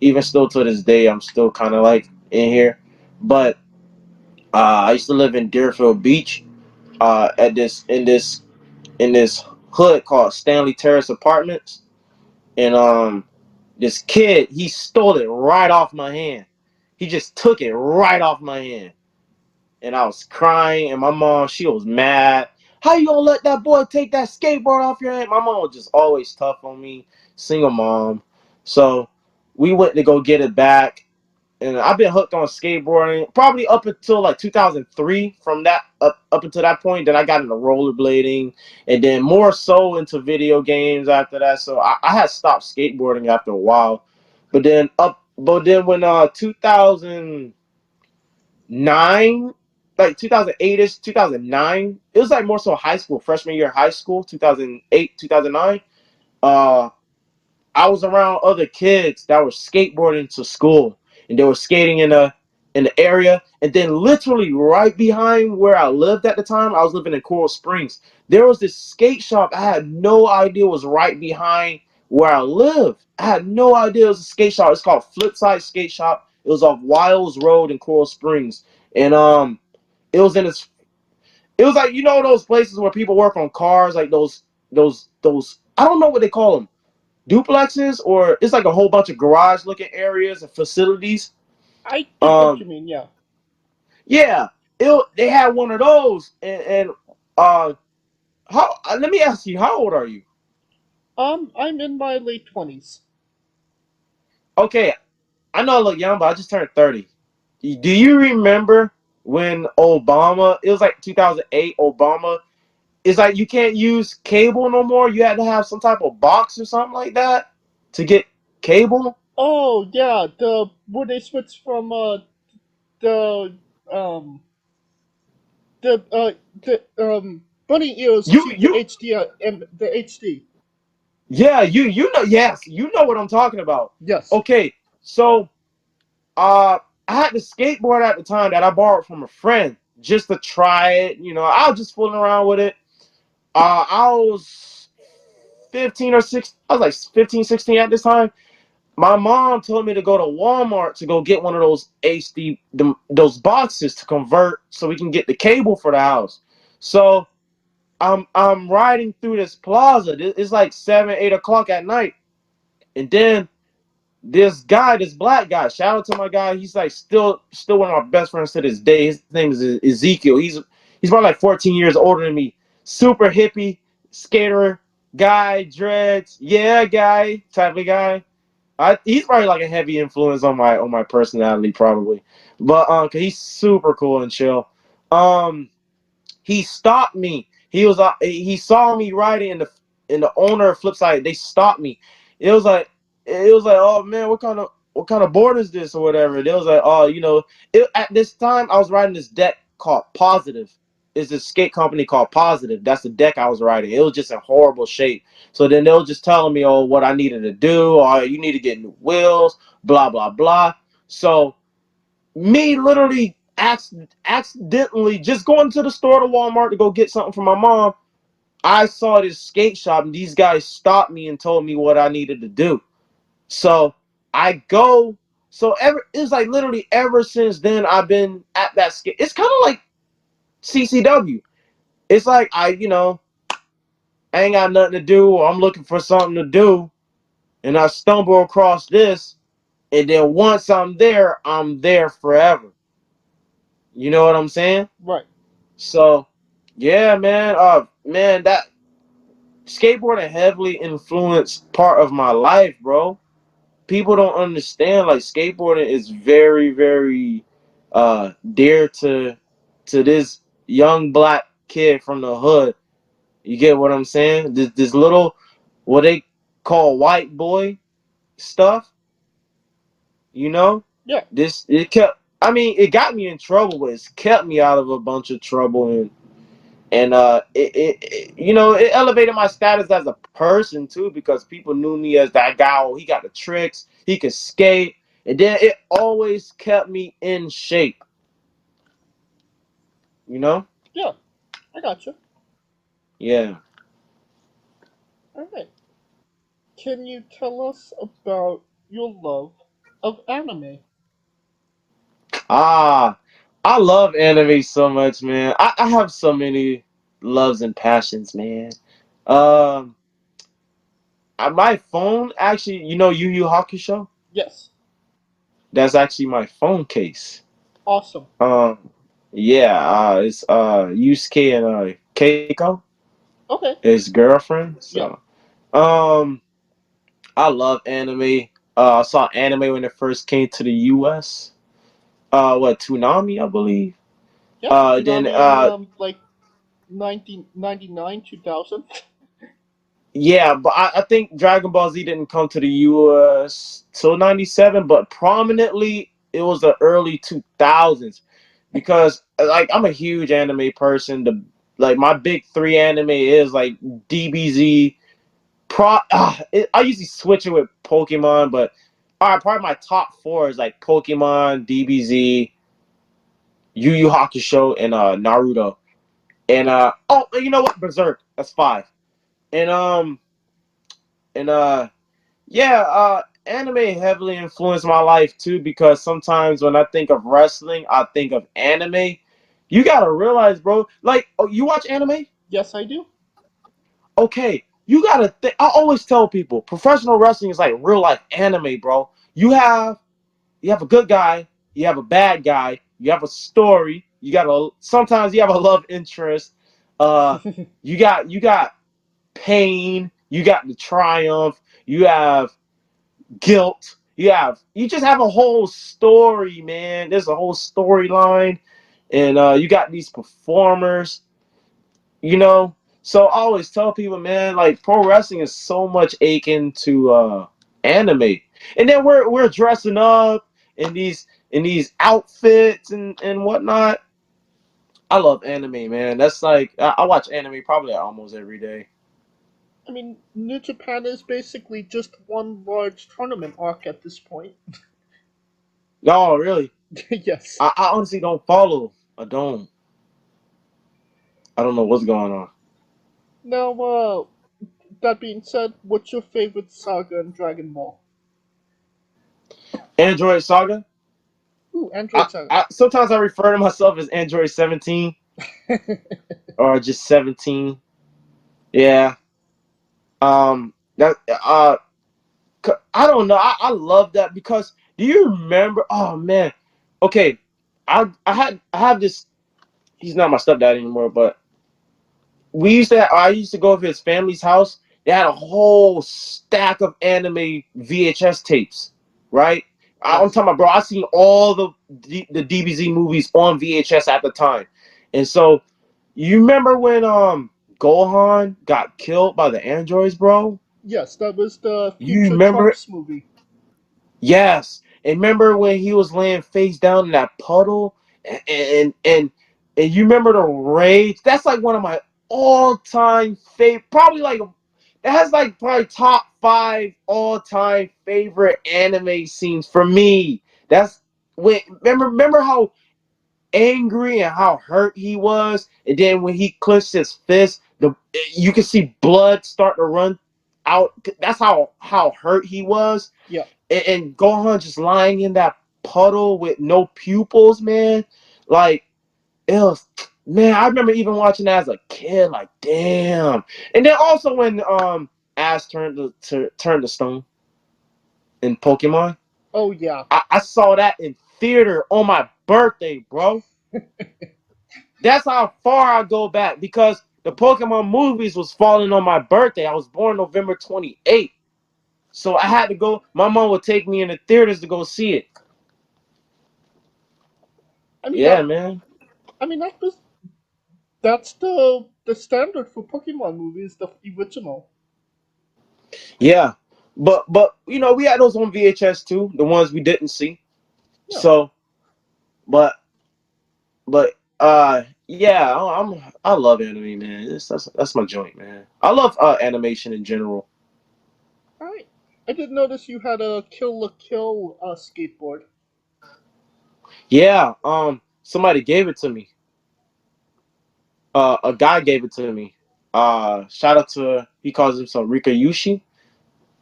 J: Even still to this day, I'm still kind of like in here. But I used to live in Deerfield Beach. At this in this hood called Stanley Terrace Apartments, and this kid he stole it right off my hand. He just took it right off my hand. And I was crying, and my mom, she was mad. How you gonna let that boy take that skateboard off your hand? My mom was just always tough on me, single mom. So we went to go get it back, and I've been hooked on skateboarding probably up until like 2003. From that up until that point, then I got into rollerblading, and then more so into video games after that. So I had stopped skateboarding after a while, but then when 2009, like 2008ish, 2009. It was like more so high school, freshman year of high school, 2008, 2009. uh I was around other kids that were skateboarding to school, and they were skating in the area. And then literally right behind where I lived at the time, I was living in Coral Springs. There was this skate shop I had no idea was right behind where I lived. I had no idea it was a skate shop. It's called Flipside Skate Shop. It was off Wiles Road in Coral Springs, and it was in this. It was like, you know, those places where people work on cars, like those. I don't know what they call them, duplexes, or it's like a whole bunch of garage looking areas and facilities.
M: I get what you mean, yeah.
J: Yeah, they had one of those, and how? Let me ask you, how old are you?
M: I'm in my late 20s.
J: Okay, I know I look young, but I just turned 30. Do you remember when Obama? It was like 2008. Obama. It's like you can't use cable no more. You had to have some type of box or something like that to get cable.
M: Oh yeah, where they switched from the um the bunny ears
J: You
M: to the
J: you
M: HD and the HD.
J: Yeah, you know, yes, you know what I'm talking about.
M: Yes.
J: Okay, so I had the skateboard at the time that I borrowed from a friend just to try it. You know, I was just fooling around with it. I was 15 or 16. I was like 15, 16 at this time. My mom told me to go to Walmart to go get one of those those boxes to convert so we can get the cable for the house. So I'm riding through this plaza. It's like 7, 8 o'clock at night, and then this guy, this black guy, shout out to my guy. He's like still one of my best friends to this day. His name is Ezekiel. He's probably like 14 years older than me. Super hippie, skater guy, dreads, yeah, guy type of guy. He's probably like a heavy influence on my personality probably, but 'cause he's super cool and chill. Um, he stopped me. He saw me riding in the owner of Flipside. They stopped me. It was like oh man, what kind of board is this or whatever. It was like, oh, you know, at this time I was riding this deck called Positive. It's a skate company called Positive. That's the deck I was riding. It was just in horrible shape. So then they were just telling me, oh, what I needed to do, or you need to get new wheels, blah blah blah. So me literally accidentally just going to the store to Walmart to go get something for my mom. I saw this skate shop and these guys stopped me and told me what I needed to do. So I go. So it's like literally ever since then I've been at that skate. It's kind of like CCW. It's like I ain't got nothing to do, or I'm looking for something to do, and I stumble across this, and then once I'm there forever. You know what I'm saying?
M: Right.
J: So, yeah, man. Man, that skateboarding heavily influenced part of my life, bro. People don't understand. Like skateboarding is very, very dear to this young black kid from the hood. You get what I'm saying? This little what they call white boy stuff. You know?
M: Yeah.
J: It got me in trouble, but it's kept me out of a bunch of trouble, and it elevated my status as a person too, because people knew me as that guy. Oh, he got the tricks, he could skate, and then it always kept me in shape. You know?
M: Yeah. I got you.
J: Yeah.
M: All right. Can you tell us about your love of anime?
J: Ah, I love anime so much, man. I have so many loves and passions, man. Um, my phone actually, Yu Yu Hakusho.
M: Yes.
J: That's actually my phone case.
M: Awesome.
J: Yeah, it's Yusuke and Keiko,
M: Okay.
J: his girlfriend.
M: Yeah.
J: So, I love anime. I saw anime when it first came to the U.S. What Toonami, I believe.
M: Yeah.
J: Then
M: Tsunami in like 1999, 2000.
J: yeah, but I think Dragon Ball Z didn't come to the U.S. till '97, but prominently it was the early 2000s, because like I'm a huge anime person. My big three anime is like DBZ, I usually switch it with Pokemon, but all right, probably my top four is like Pokemon, DBZ, Yu Yu Hakusho, and Naruto. And oh, you know what? Berserk. That's five. And and yeah, anime heavily influenced my life too because sometimes when I think of wrestling, I think of anime. You gotta realize, bro. Like, oh, you watch anime?
M: Yes, I do.
J: Okay, you gotta think. I always tell people, professional wrestling is like real life anime, bro. You have a good guy, you have a bad guy, you have a story. Sometimes you have a love interest. You got pain. You got the triumph. You have guilt. You just have a whole story, man. There's a whole storyline, and you got these performers, you know. So I always tell people, man, like pro wrestling is so much akin to anime, and then we're dressing up in these outfits and whatnot. I love anime, man. That's like I watch anime probably almost every day.
M: I mean, New Japan is basically just one large tournament arc at this point.
J: No, really.
M: Yes.
J: I honestly don't follow. I don't. I don't know what's going on.
M: Now, that being said, what's your favorite saga in Dragon Ball?
J: Android Saga.
M: Ooh, Android Saga.
J: Sometimes I refer to myself as Android 17 or just 17. Yeah. That I don't know. I love that because do you remember? Oh man. Okay. I have this. He's not my stepdad anymore, but I used to go over his family's house. They had a whole stack of anime VHS tapes, right? I'm
M: Yes.
J: talking about, bro. I seen all the DBZ movies on VHS at the time, and so you remember when Gohan got killed by the androids, bro?
M: Yes, that was the
J: You
M: Future
J: remember it?
M: Trunks movie.
J: Yes. And remember when he was laying face down in that puddle, and you remember the rage? That's like one of my all-time favorite. Probably like that has like probably top five all-time favorite anime scenes for me. That's when remember how angry and how hurt he was, and then when he clenched his fist, you can see blood start to run out. That's how hurt he was.
M: Yeah.
J: And Gohan just lying in that puddle with no pupils, man. Like it was, man. I remember even watching that as a kid. Like, damn. And then also when Ash turned to stone in Pokemon,
M: Oh, yeah.
J: I saw that in theater on my birthday, bro. That's how far I go back because the Pokemon movies was falling on my birthday. I was born November 28th. So I had to go. My mom would take me in the theaters to go see it.
M: I mean,
J: Yeah, man.
M: that's the standard for Pokemon movies, the original.
J: Yeah. But we had those on VHS too, the ones we didn't see.
M: Yeah.
J: So, but yeah, I love anime, man. That's my joint, man. I love animation in general.
M: Alright. I did notice you had a Kill la Kill skateboard.
J: Yeah, somebody gave it to me. A guy gave it to me. Shout out to he calls himself Rika Yushi.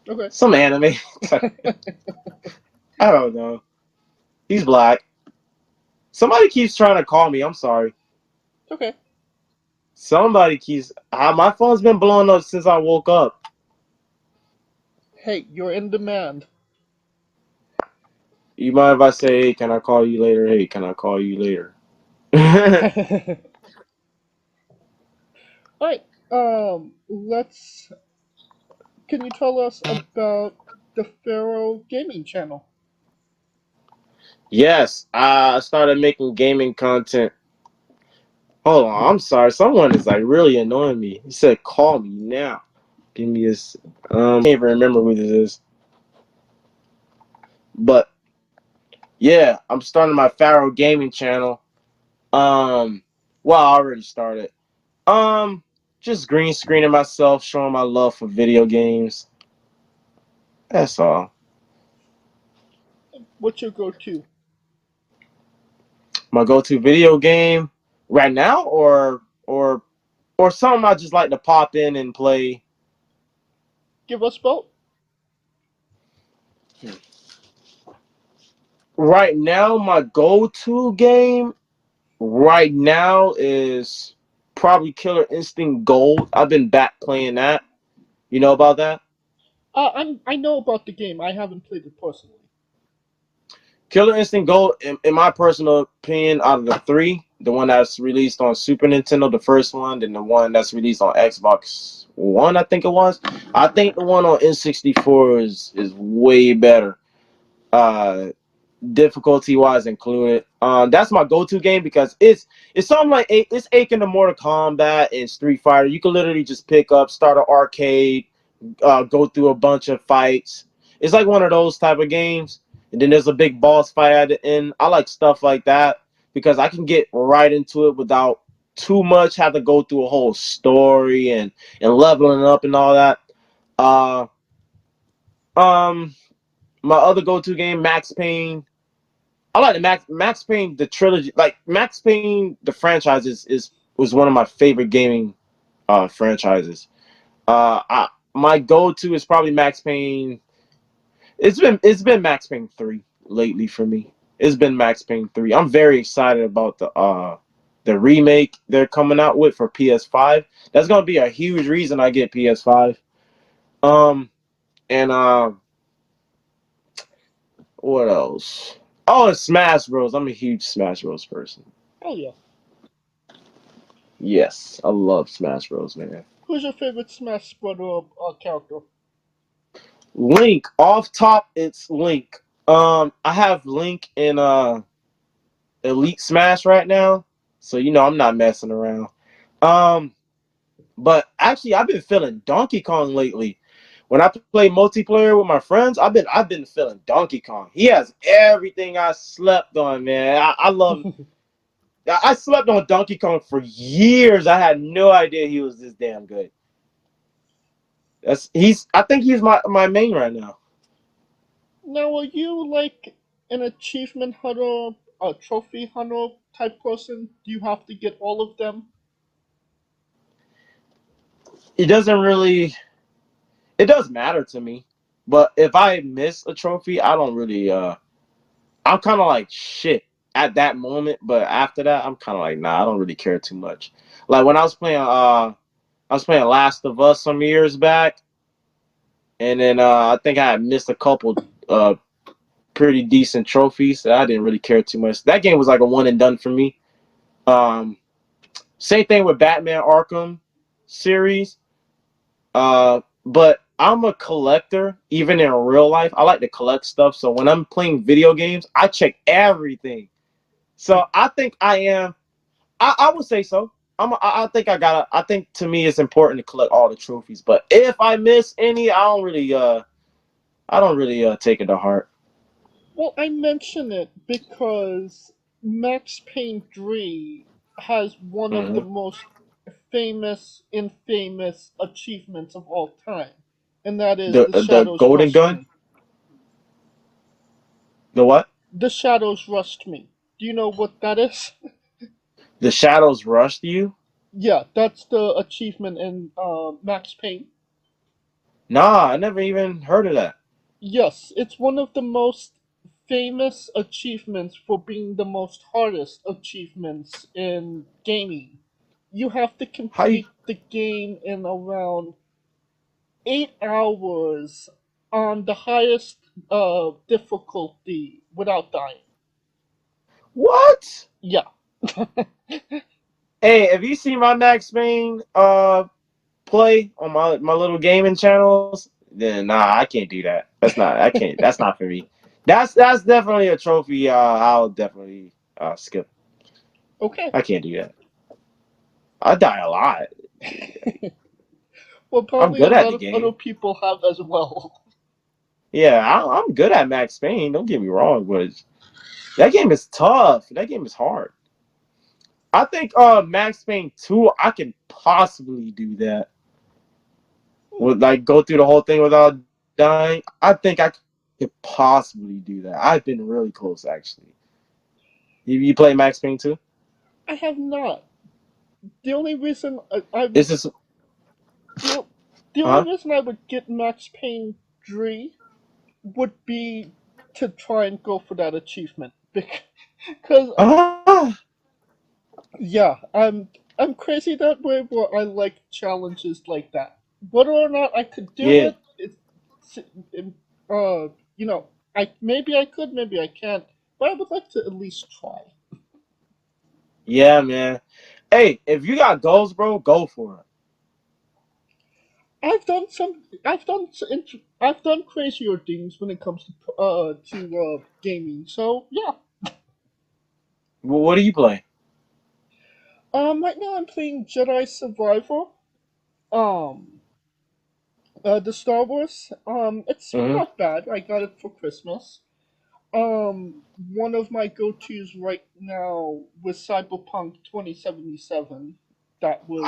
M: Okay.
J: Some anime. I don't know. He's black. Somebody keeps trying to call me. I'm sorry.
M: Okay.
J: Somebody keeps. My phone's been blowing up since I woke up.
M: Hey, you're in demand.
J: You mind if I say, hey, can I call you later? Hey, can I call you later?
M: Alright. Let's. Can you tell us about the Farrow gaming channel?
J: Yes, I started making gaming content. Hold on, I'm sorry. Someone is like really annoying me. He said, call me now. Give me this. I can't even remember who this is. But yeah, I'm starting my Farrow gaming channel. Well, I already started. Um, just green screening myself, showing my love for video games. That's all.
M: What's your go-to?
J: My go-to video game right now, or something I just like to pop in and play.
M: Give us both.
J: Right now, my go-to game right now is probably Killer Instinct Gold. I've been back playing that. You know about that?
M: I know about the game. I haven't played it personally.
J: Killer Instinct Gold, in my personal opinion, out of the three, the one that's released on Super Nintendo, the first one, then the one that's released on Xbox One, I think it was. I think the one on N64 is way better. Difficulty wise included. That's my go-to game because it's something like it's akin to Mortal Kombat and Street Fighter. You can literally just pick up, start an arcade, go through a bunch of fights. It's like one of those type of games. And then there's a big boss fight at the end. I like stuff like that because I can get right into it without too much have to go through a whole story and leveling up and all that. Uh, my other go-to game, Max Payne. I like the Max Payne the trilogy. Like Max Payne the franchise was one of my favorite gaming franchises. My go-to is probably Max Payne. It's been Max Payne 3 lately for me. It's been Max Payne 3. I'm very excited about the remake they're coming out with for PS5. That's gonna be a huge reason I get PS5. And what else? Oh, and Smash Bros. I'm a huge Smash Bros. Person.
M: Oh yeah.
J: Yes, I love Smash Bros. Man.
M: Who's your favorite Smash Brother character?
J: Link. Off top, it's Link. I have Link in Elite Smash right now, so I'm not messing around. But actually, I've been feeling Donkey Kong lately. When I play multiplayer with my friends, I've been feeling Donkey Kong. He has everything I slept on, man. I love. I slept on Donkey Kong for years. I had no idea he was this damn good. I think he's my main right now.
M: Now, are you like an achievement hunter, a trophy hunter type person? Do you have to get all of them?
J: It does matter to me. But if I miss a trophy, I don't really I'm kind of like shit at that moment, but after that I'm kind of like nah, I don't really care too much. Like when I was playing Last of Us some years back, and then I think I had missed a couple pretty decent trophies that I didn't really care too much. That game was like a one and done for me. Same thing with Batman Arkham series. But I'm a collector, even in real life. I like to collect stuff. So when I'm playing video games, I check everything. So I think I am. I would say so. I think I think to me it's important to collect all the trophies. But if I miss any, I don't really take it to heart.
M: Well, I mention it because Max Payne 3 has one of the most famous, infamous achievements of all time, and that is the
J: The
M: Shadows
J: golden
M: Rushed
J: gun.
M: Me.
J: The what?
M: The Shadows Rushed Me. Do you know what that is?
J: The shadows rushed you?
M: Yeah, that's the achievement in Max Payne.
J: Nah, I never even heard of that.
M: Yes, it's one of the most famous achievements for being the most hardest achievements in gaming. You have to
J: How you?
M: complete the game in around 8 hours on the highest difficulty without dying.
J: What?
M: Yeah.
J: Hey, have you seen my Max Payne play on my little gaming channels? Then nah, I can't do that. That's not. I can't. That's not for me. That's definitely a trophy. I'll definitely skip.
M: Okay.
J: I can't do that. I die a lot.
M: Well,
J: I'm
M: probably a
J: good at
M: lot
J: the
M: of other
J: game.
M: people have as well.
J: Yeah, I'm good at Max Payne. Don't get me wrong, but that game is tough. That game is hard. I think Max Payne 2, I can possibly do that. Would like go through the whole thing without dying. I think I could possibly do that. I've been really close actually. You play Max Payne 2?
M: I have not. The only reason
J: Is this
M: the only reason I would get Max Payne 3 would be to try and go for that achievement because yeah, I'm crazy that way where I like challenges like that. Whether or not I could do
J: yeah.
M: you know, maybe I could, maybe I can't, but I would like to at least try.
J: Yeah, man. Hey, if you got goals, bro, go for it.
M: I've done crazier things when it comes to gaming. So yeah.
J: Well, what do you play?
M: Right now I'm playing Jedi Survivor. Um, the Star Wars. It's
J: Mm-hmm.
M: not bad. I got it for Christmas. One of my go-tos right now was Cyberpunk 2077. That was.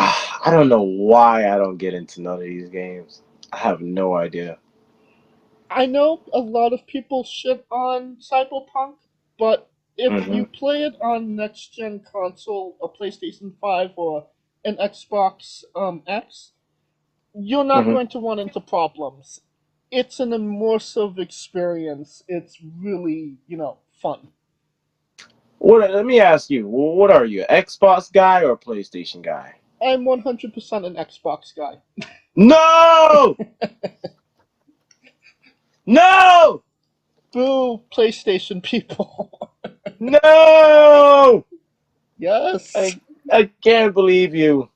J: I don't know why I don't get into none of these games. I have no idea.
M: I know a lot of people shit on Cyberpunk, but if
J: Mm-hmm.
M: you play it on next gen console, a PlayStation 5 or an Xbox X, you're not
J: Mm-hmm.
M: going to run into problems. It's an immersive experience. It's really, fun.
J: Let me ask you, what are you, Xbox guy or PlayStation guy?
M: I'm 100% an Xbox guy.
J: No! No!
M: Boo, PlayStation people.
J: No!
M: Yes.
J: I can't believe you.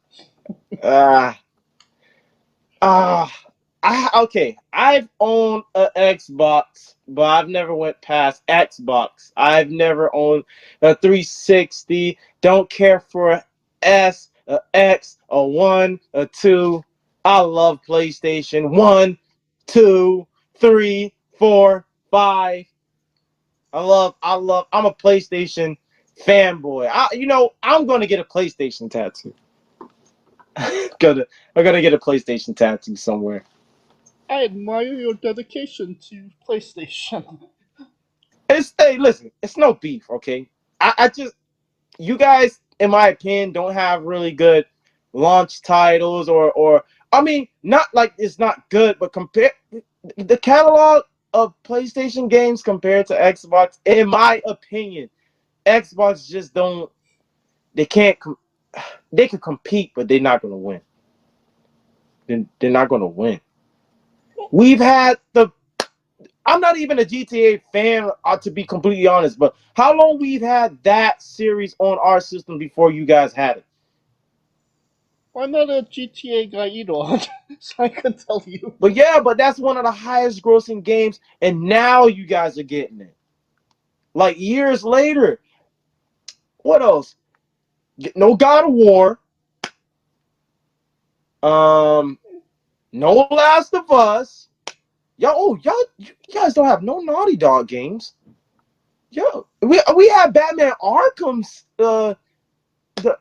J: Ah. Okay. I've owned an Xbox, but I've never went past Xbox. I've never owned a 360. Don't care for a S, a X, a 1, a 2. I love PlayStation 1, 2, 3, 4, 5. I'm a PlayStation fanboy. I'm gonna get a PlayStation tattoo. I'm gonna get a PlayStation tattoo somewhere.
M: I admire your dedication to PlayStation.
J: Hey, listen, it's no beef, okay? I just you guys, in my opinion, don't have really good launch titles or I mean, not like it's not good, but compare the catalog of PlayStation games compared to Xbox, in my opinion, Xbox just don't they can't they can compete, but they're not gonna win. They're not gonna win. We've had the I'm not even a GTA fan, to be completely honest, but how long we've had that series on our system before you guys had it?
M: I'm not a GTA guy either, so I can tell you.
J: But yeah, but that's one of the highest grossing games, and now you guys are getting it. Like years later. What else? No God of War. No Last of Us. You guys don't have no Naughty Dog games. Yo, we have Batman Arkham's the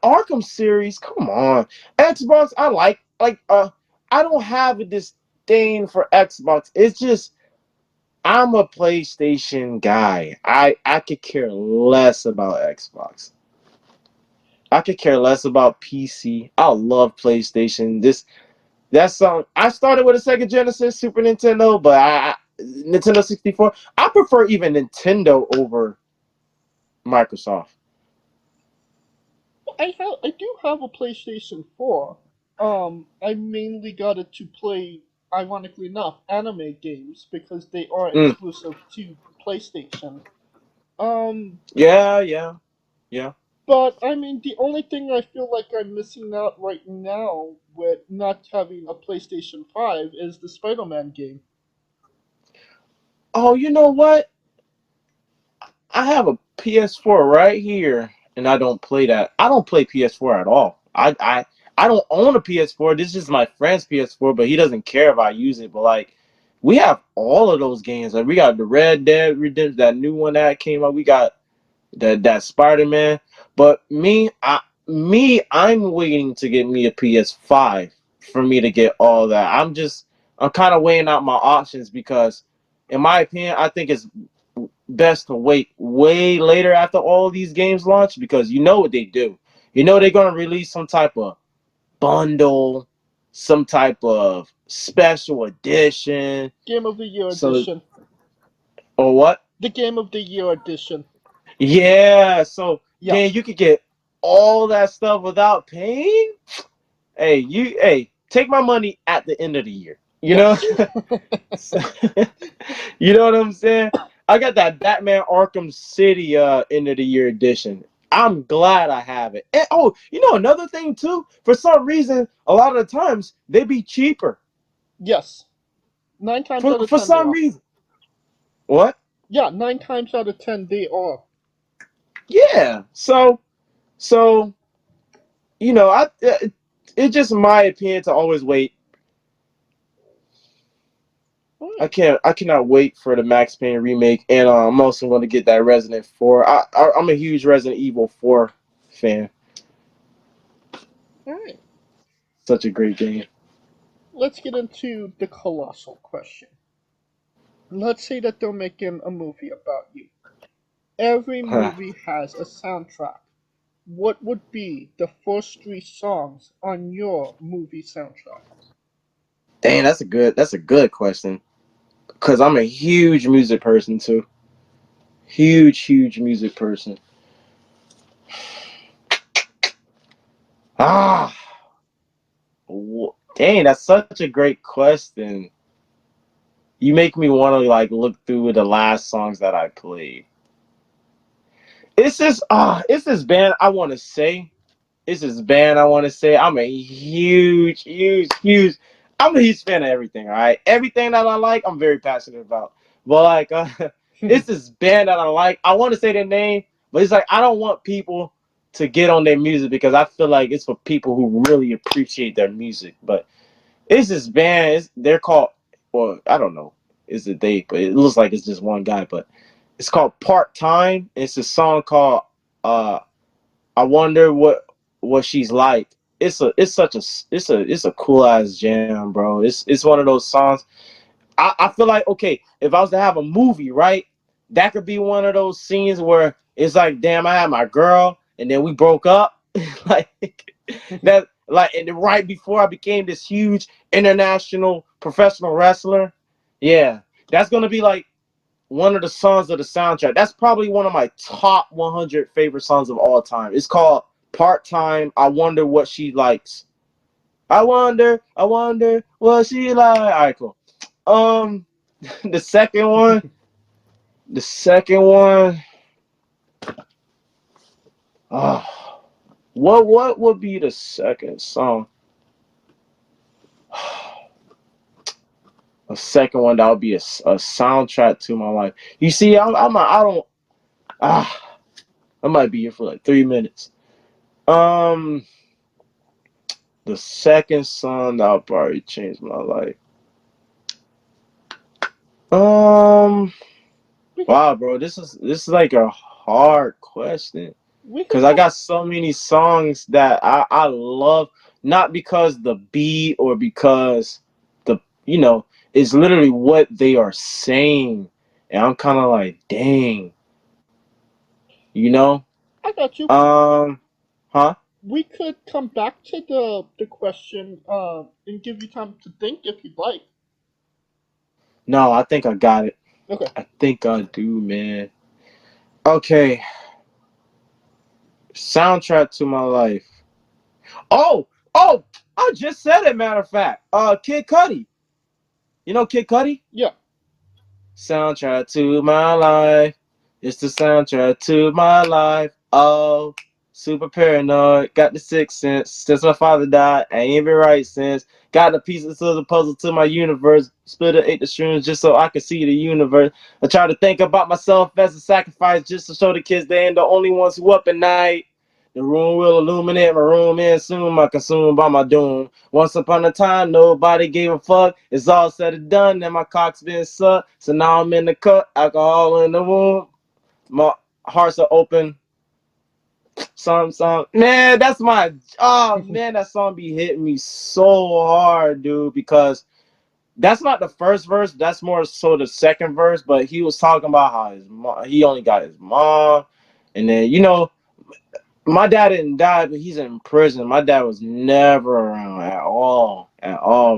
J: Arkham series. Come on, Xbox. I don't have a disdain for Xbox. It's just I'm a PlayStation guy. I could care less about Xbox. I could care less about PC. I love PlayStation. That's I started with a Sega Genesis, Super Nintendo, but Nintendo 64. I prefer even Nintendo over Microsoft.
M: I do have a PlayStation 4. I mainly got it to play, ironically enough, anime games because they are
J: Mm.
M: exclusive to PlayStation. Um,
J: Yeah.
M: but I mean, the only thing I feel like I'm missing out right now with not having a PlayStation 5 is the Spider-Man game.
J: Oh, you know what? I have a PS4 right here, and I don't play that. I don't play PS4 at all. I don't own a PS4. This is my friend's PS4, but he doesn't care if I use it. But like, we have all of those games. Like, we got the Red Dead Redemption, that new one that came out. We got that Spider-Man. But me, I'm waiting to get me a PS5 for me to get all that. I'm kind of weighing out my options because, in my opinion, I think it's best to wait way later after all these games launch because you know what they do. You know they're gonna release some type of bundle, some type of special edition.
M: Game of the Year
J: So,
M: edition.
J: or what?
M: The Game of the Year edition.
J: Yeah. So,
M: Yes.
J: you could get all that stuff without paying. Hey, take my money at the end of the year. You know? You know what I'm saying? I got that Batman Arkham City end of the year edition. I'm glad I have it. And another thing too, for some reason, a lot of the times they be cheaper.
M: Yes. 9 times out of 10
J: For some
M: they are.
J: reason. What?
M: Yeah, 9 times out of 10 they are.
J: Yeah. So it's just my opinion to always wait. I cannot wait for the Max Payne remake, and I'm also going to get that Resident 4. I'm a huge Resident Evil 4 fan.
M: Alright.
J: Such a great game.
M: Let's get into the colossal question. Let's say that they're making a movie about you. Every movie has a soundtrack. What would be the first 3 songs on your movie soundtrack?
J: Dang, that's a good question. Cause I'm a huge music person too. Huge music person. Ah, dang, that's such a great question. You make me want to look through the last songs that I played. It's this band I want to say. It's this band I want to say. I'm a huge. I'm a huge fan of everything. All right, everything that I like, I'm very passionate about. But it's this band that I like. I want to say their name, but it's I don't want people to get on their music because I feel like it's for people who really appreciate their music. But it's this band. They're called. Well, I don't know. Is it they? But it looks like it's just one guy. But it's called Part Time. It's a song called I Wonder What She's Like. It's a cool ass jam, bro. It's one of those songs. I feel like, okay, if I was to have a movie, right, that could be one of those scenes where it's damn, I had my girl and then we broke up. That and then right before I became this huge international professional wrestler. Yeah. That's gonna be one of the songs of the soundtrack. That's probably one of my top 100 favorite songs of all time. It's called Part Time. I Wonder What She Likes. I wonder what she like. All right, cool. The second one. What would be the second song? A second one that would be a soundtrack to my life. You see, I might be here for 3 minutes. The second song that would probably change my life. Wow, bro, this is a hard question. Because I got so many songs that I love, not because the beat or because it's literally what they are saying. And I'm kind of dang.
M: I got you.
J: Huh?
M: We could come back to the question and give you time to think if you'd like.
J: No, I think I got it.
M: Okay.
J: I think I do, man. Okay. Soundtrack to my life. Oh, I just said it, matter of fact. Kid Cudi. You know Kid Cudi?
M: Yeah.
J: Soundtrack to my life. It's the soundtrack to my life. Oh, super paranoid. Got the sixth sense. Since my father died, I ain't been right since. Got the pieces of the puzzle to my universe. Split it, ate the shrooms just so I could see the universe. I try to think about myself as a sacrifice just to show the kids they ain't the only ones who up at night. The room will illuminate my room and soon I'm consumed by my doom. Once upon a time, nobody gave a fuck. It's all said and done, and my cock's been sucked. So now I'm in the cut, alcohol in the womb. My hearts are open. Song. Man, that's my. Oh man, that song be hitting me so hard, dude. Because that's not the first verse. That's more so the second verse. But he was talking about how his mom, he only got his mom, and then my dad didn't die, but he's in prison. My dad was never around at all,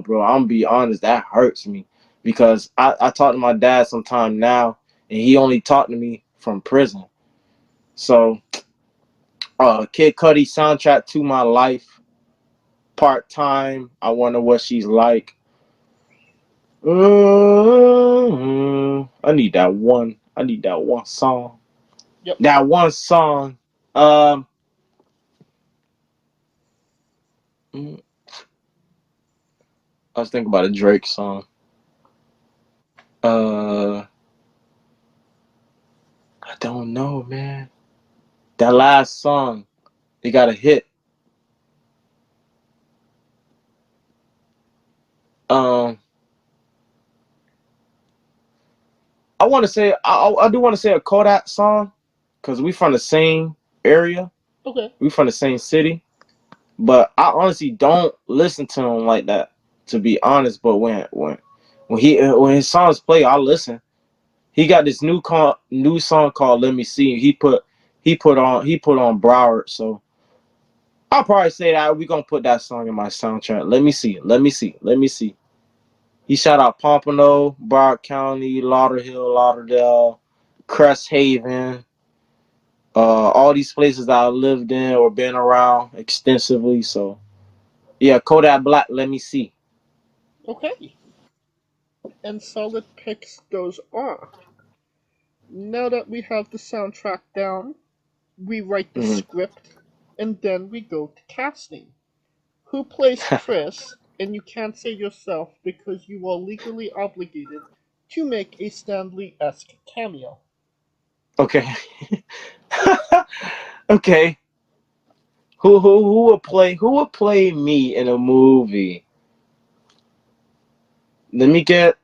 J: bro. I'm gonna be honest, that hurts me because I talk to my dad sometime now, and he only talked to me from prison. So, Kid Cudi soundtrack to my life, part time. I wonder what she's like. I need that one. I need that one song.
M: Yep.
J: That one song. I was thinking about a Drake song. I don't know, man. That last song, they got a hit. I want to say I do want to say a Kodak song, cause we from the same area.
M: Okay.
J: We from the same city, but I honestly don't listen to him like that, to be honest. But when his songs play, I listen. He got this new song called "Let Me See." He put on Broward, so I'll probably say that we're gonna put that song in my soundtrack. Let me see. Let me see. Let me see. He shout out Pompano, Broward County, Lauderhill, Lauderdale, Crest Haven, all these places that I lived in or been around extensively. So yeah, Kodak Black. Let me see.
M: Okay. And solid picks those are. Now that we have the soundtrack down, we write the
J: Mhm.
M: script, and then we go to casting. Who plays Chris? And you can't say yourself because you are legally obligated to make a Stanley-esque cameo.
J: Okay. Okay. Who would play me in a movie? Let me get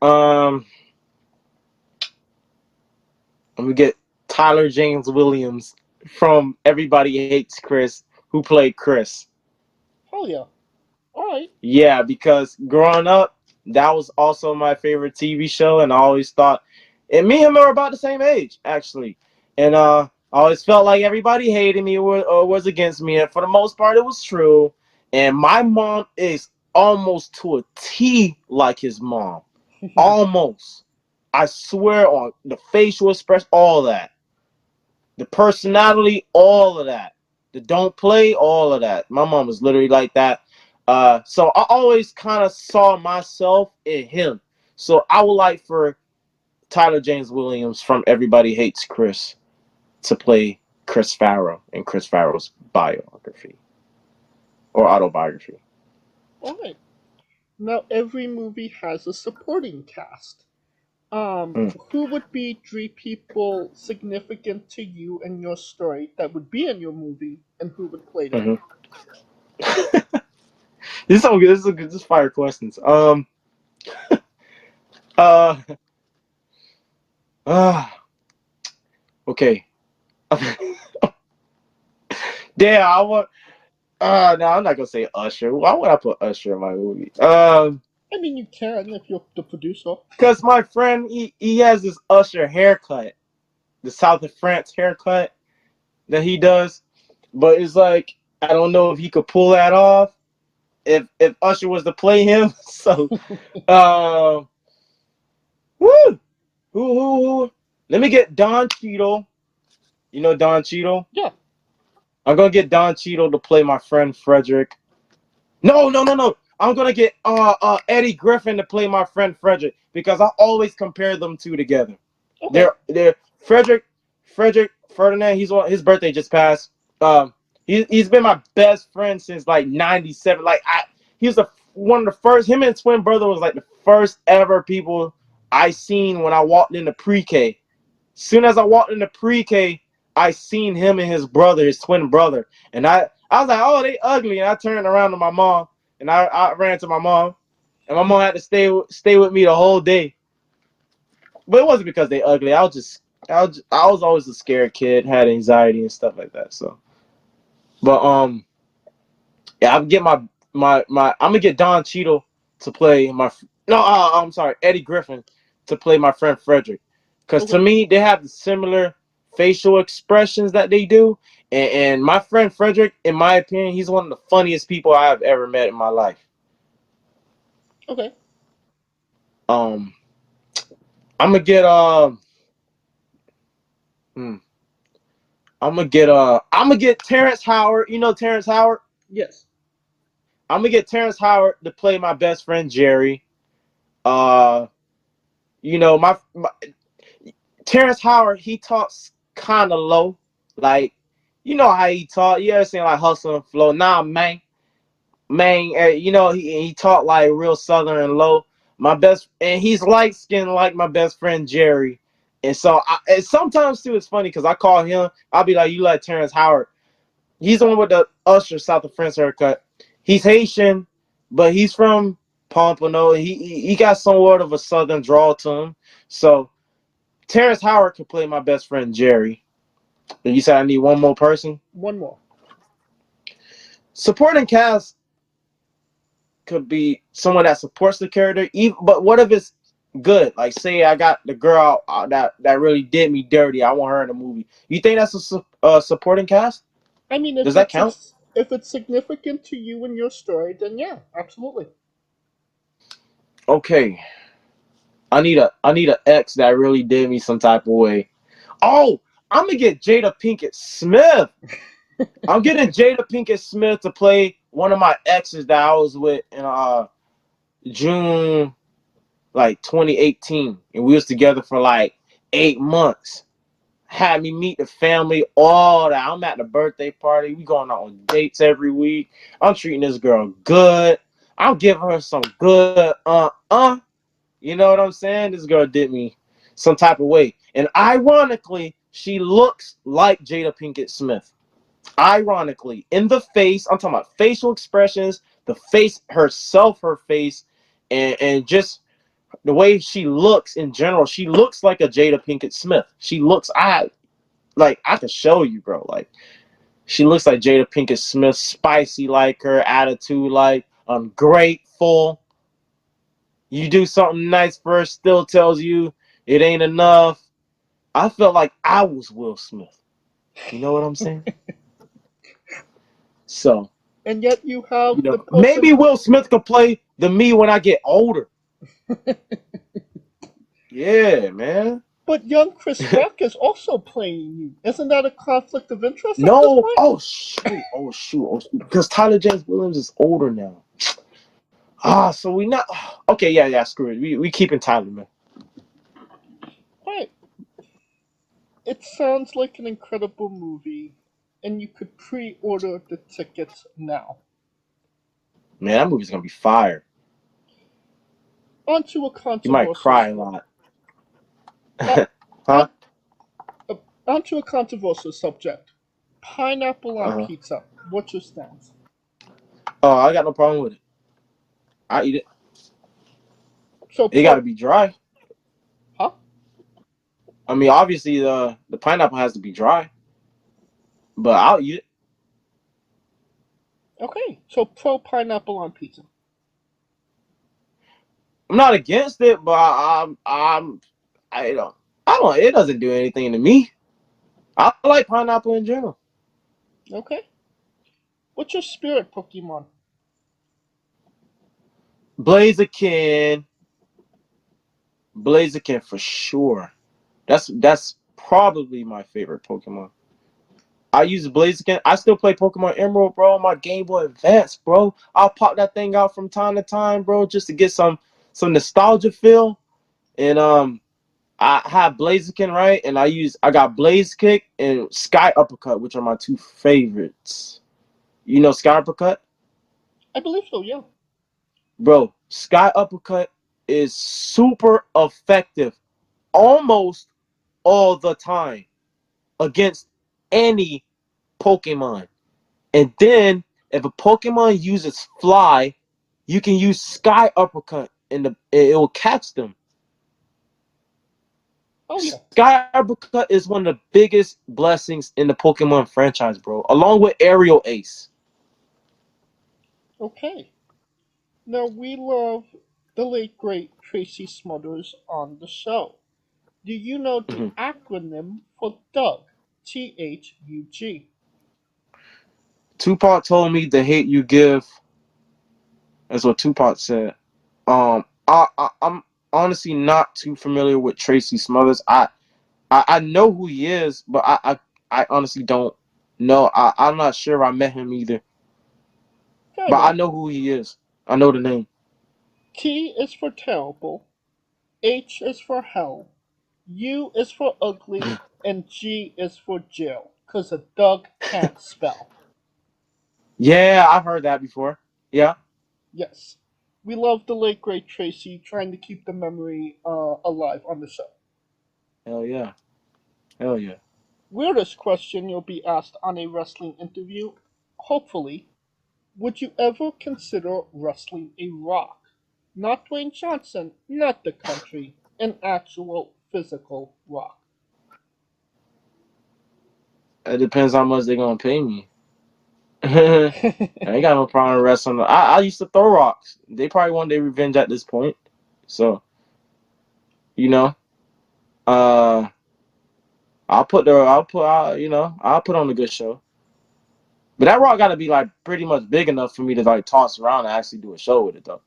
J: Tyler James Williams from Everybody Hates Chris, who played Chris.
M: Oh yeah. Alright.
J: Yeah, because growing up, that was also my favorite TV show, and I always thought, and me and him are about the same age, actually. And I always felt like everybody hated me or was against me, and for the most part, it was true. And my mom is almost to a T like his mom. Almost. I swear on the facial expression, all that. The personality, all of that. The don't play, all of that. My mom was literally like that. So I always kind of saw myself in him. So I would like for Tyler James Williams from Everybody Hates Chris to play Chris Farrow in Chris Farrow's biography or autobiography.
M: Alright. Now every movie has a supporting cast. Who would be three people significant to you and your story that would be in your movie, and who would play them?
J: This is so good. This is fire questions. Uh. Okay. Yeah, I want. No, I'm not gonna say Usher. Why would I put Usher in my movie?
M: I mean, you can if you're the producer.
J: Cause my friend he has this Usher haircut, the South of France haircut that he does, but it's like I don't know if he could pull that off if Usher was to play him. So, woo, who? Let me get Don Cheadle. You know Don Cheadle?
M: Yeah.
J: I'm gonna get Don Cheadle to play my friend Frederick. No. I'm gonna get Eddie Griffin to play my friend Frederick because I always compare them two together.
M: Okay.
J: They're Frederick Ferdinand. His birthday just passed. He's been my best friend since like '97. He was one of the first. Him and his twin brother was like the first ever people I seen when I walked into pre-K. Soon as I walked into pre-K, I seen him and his brother, his twin brother, and I was like, oh, they ugly, and I turned around to my mom, and I ran to my mom, and my mom had to stay with me the whole day. But it wasn't because they ugly. I was always a scared kid, had anxiety and stuff like that. So But yeah, I'm gonna get Don Cheadle to play I'm sorry, Eddie Griffin to play my friend Frederick, because to me they have the similar facial expressions that they do, and my friend Frederick, in my opinion, he's one of the funniest people I've ever met in my life.
M: Okay.
J: I'm gonna get I'm gonna get Terrence Howard. You know Terrence Howard?
M: Yes.
J: I'm gonna get Terrence Howard to play my best friend Jerry. You know, my Terrence Howard, he talks kind of low, like, you know how he talk. You ever seen like Hustle and Flow? Nah, man, you know he talk like real southern and low. And he's light skinned like my best friend Jerry. And so and sometimes too, it's funny because I call him. I'll be like, "You like Terrence Howard?" He's the one with the Usher South of France haircut. He's Haitian, but he's from Pompano. He got somewhat of a southern drawl to him. So Terrence Howard could play my best friend Jerry. And you said I need one more person?
M: One more.
J: Supporting cast could be someone that supports the character. But what if it's good? Like, say I got the girl that really did me dirty. I want her in the movie. You think that's a supporting cast?
M: I mean,
J: Does that count?
M: If it's significant to you and your story, then yeah, absolutely.
J: Okay. I need a ex that really did me some type of way. Oh, I'm gonna get Jada Pinkett Smith. I'm getting Jada Pinkett Smith to play one of my exes that I was with in June, like 2018, and we was together for like 8 months. Had me meet the family, all that. I'm at the birthday party. We going out on dates every week. I'm treating this girl good. I'm giving her some good You know what I'm saying? This girl did me some type of way. And ironically, she looks like Jada Pinkett Smith. Ironically, in the face, I'm talking about facial expressions, the face herself, her face, and just the way she looks in general. She looks like a Jada Pinkett Smith. I could show you, bro. Like, she looks like Jada Pinkett Smith, spicy like her, attitude like, ungrateful. You do something nice for her, still tells you it ain't enough. I felt like I was Will Smith. You know what I'm saying? So,
M: and yet you have the person...
J: maybe Will Smith could play the me when I get older. Yeah, man.
M: But young Chris Rock is also playing you. Isn't that a conflict of interest?
J: No. Oh shoot. Because Tyler James Williams is older now. So we not okay. Yeah. Screw it. We keeping Tyler, man.
M: Right. It sounds like an incredible movie, and you could pre-order the tickets now.
J: Man, that movie's gonna be fire.
M: Onto a controversial.
J: You might cry a lot. Huh?
M: Onto a controversial subject. Pineapple on pizza. What's your stance?
J: Oh, I got no problem with it. I eat it.
M: So
J: it got to be dry.
M: Huh?
J: I mean, obviously the pineapple has to be dry, but I'll eat it.
M: Okay, so pro pineapple on pizza.
J: I'm not against it, but I don't. It doesn't do anything to me. I like pineapple in general.
M: Okay. What's your spirit Pokemon?
J: Blaziken for sure. That's probably my favorite Pokemon. I use Blaziken. I still play Pokemon Emerald, bro, on my Game Boy Advance, bro. I'll pop that thing out from time to time, bro, just to get some nostalgia feel. And I have Blaziken, right? And I got Blaze Kick and Sky Uppercut, which are my two favorites. You know Sky Uppercut?
M: I believe so, yeah.
J: Bro, Sky Uppercut is super effective almost all the time against any Pokemon. And then if a Pokemon uses Fly, you can use Sky Uppercut and it will catch them.
M: Oh yeah.
J: Sky Uppercut is one of the biggest blessings in the Pokemon franchise, bro, along with Aerial Ace.
M: Okay. Now we love the late great Tracy Smothers on the show. Do you know the
J: Mhm.
M: acronym for Doug? THUG.
J: Tupac told me the hate you give. That's what Tupac said. I'm honestly not too familiar with Tracy Smothers. I know who he is, but I honestly don't know. I'm not sure I met him either.
M: Fair
J: But I
M: enough.
J: know who he is. I know the name.
M: T is for terrible, H is for hell, U is for ugly, and G is for jail. 'Cause a Doug can't spell.
J: Yeah, I've heard that before. Yeah.
M: Yes. We love the late great Tracy, trying to keep the memory alive on the show.
J: Hell yeah. Hell yeah.
M: Weirdest question you'll be asked on a wrestling interview, hopefully. Would you ever consider wrestling a rock? Not Dwayne Johnson, not the country, an actual physical rock.
J: It depends how much they're gonna pay me. I ain't got no problem wrestling. I used to throw rocks. They probably want their revenge at this point. So, you know, uh, I'll put on a good show. But that rock got to be like pretty much big enough for me to like toss around and actually do a show with it though.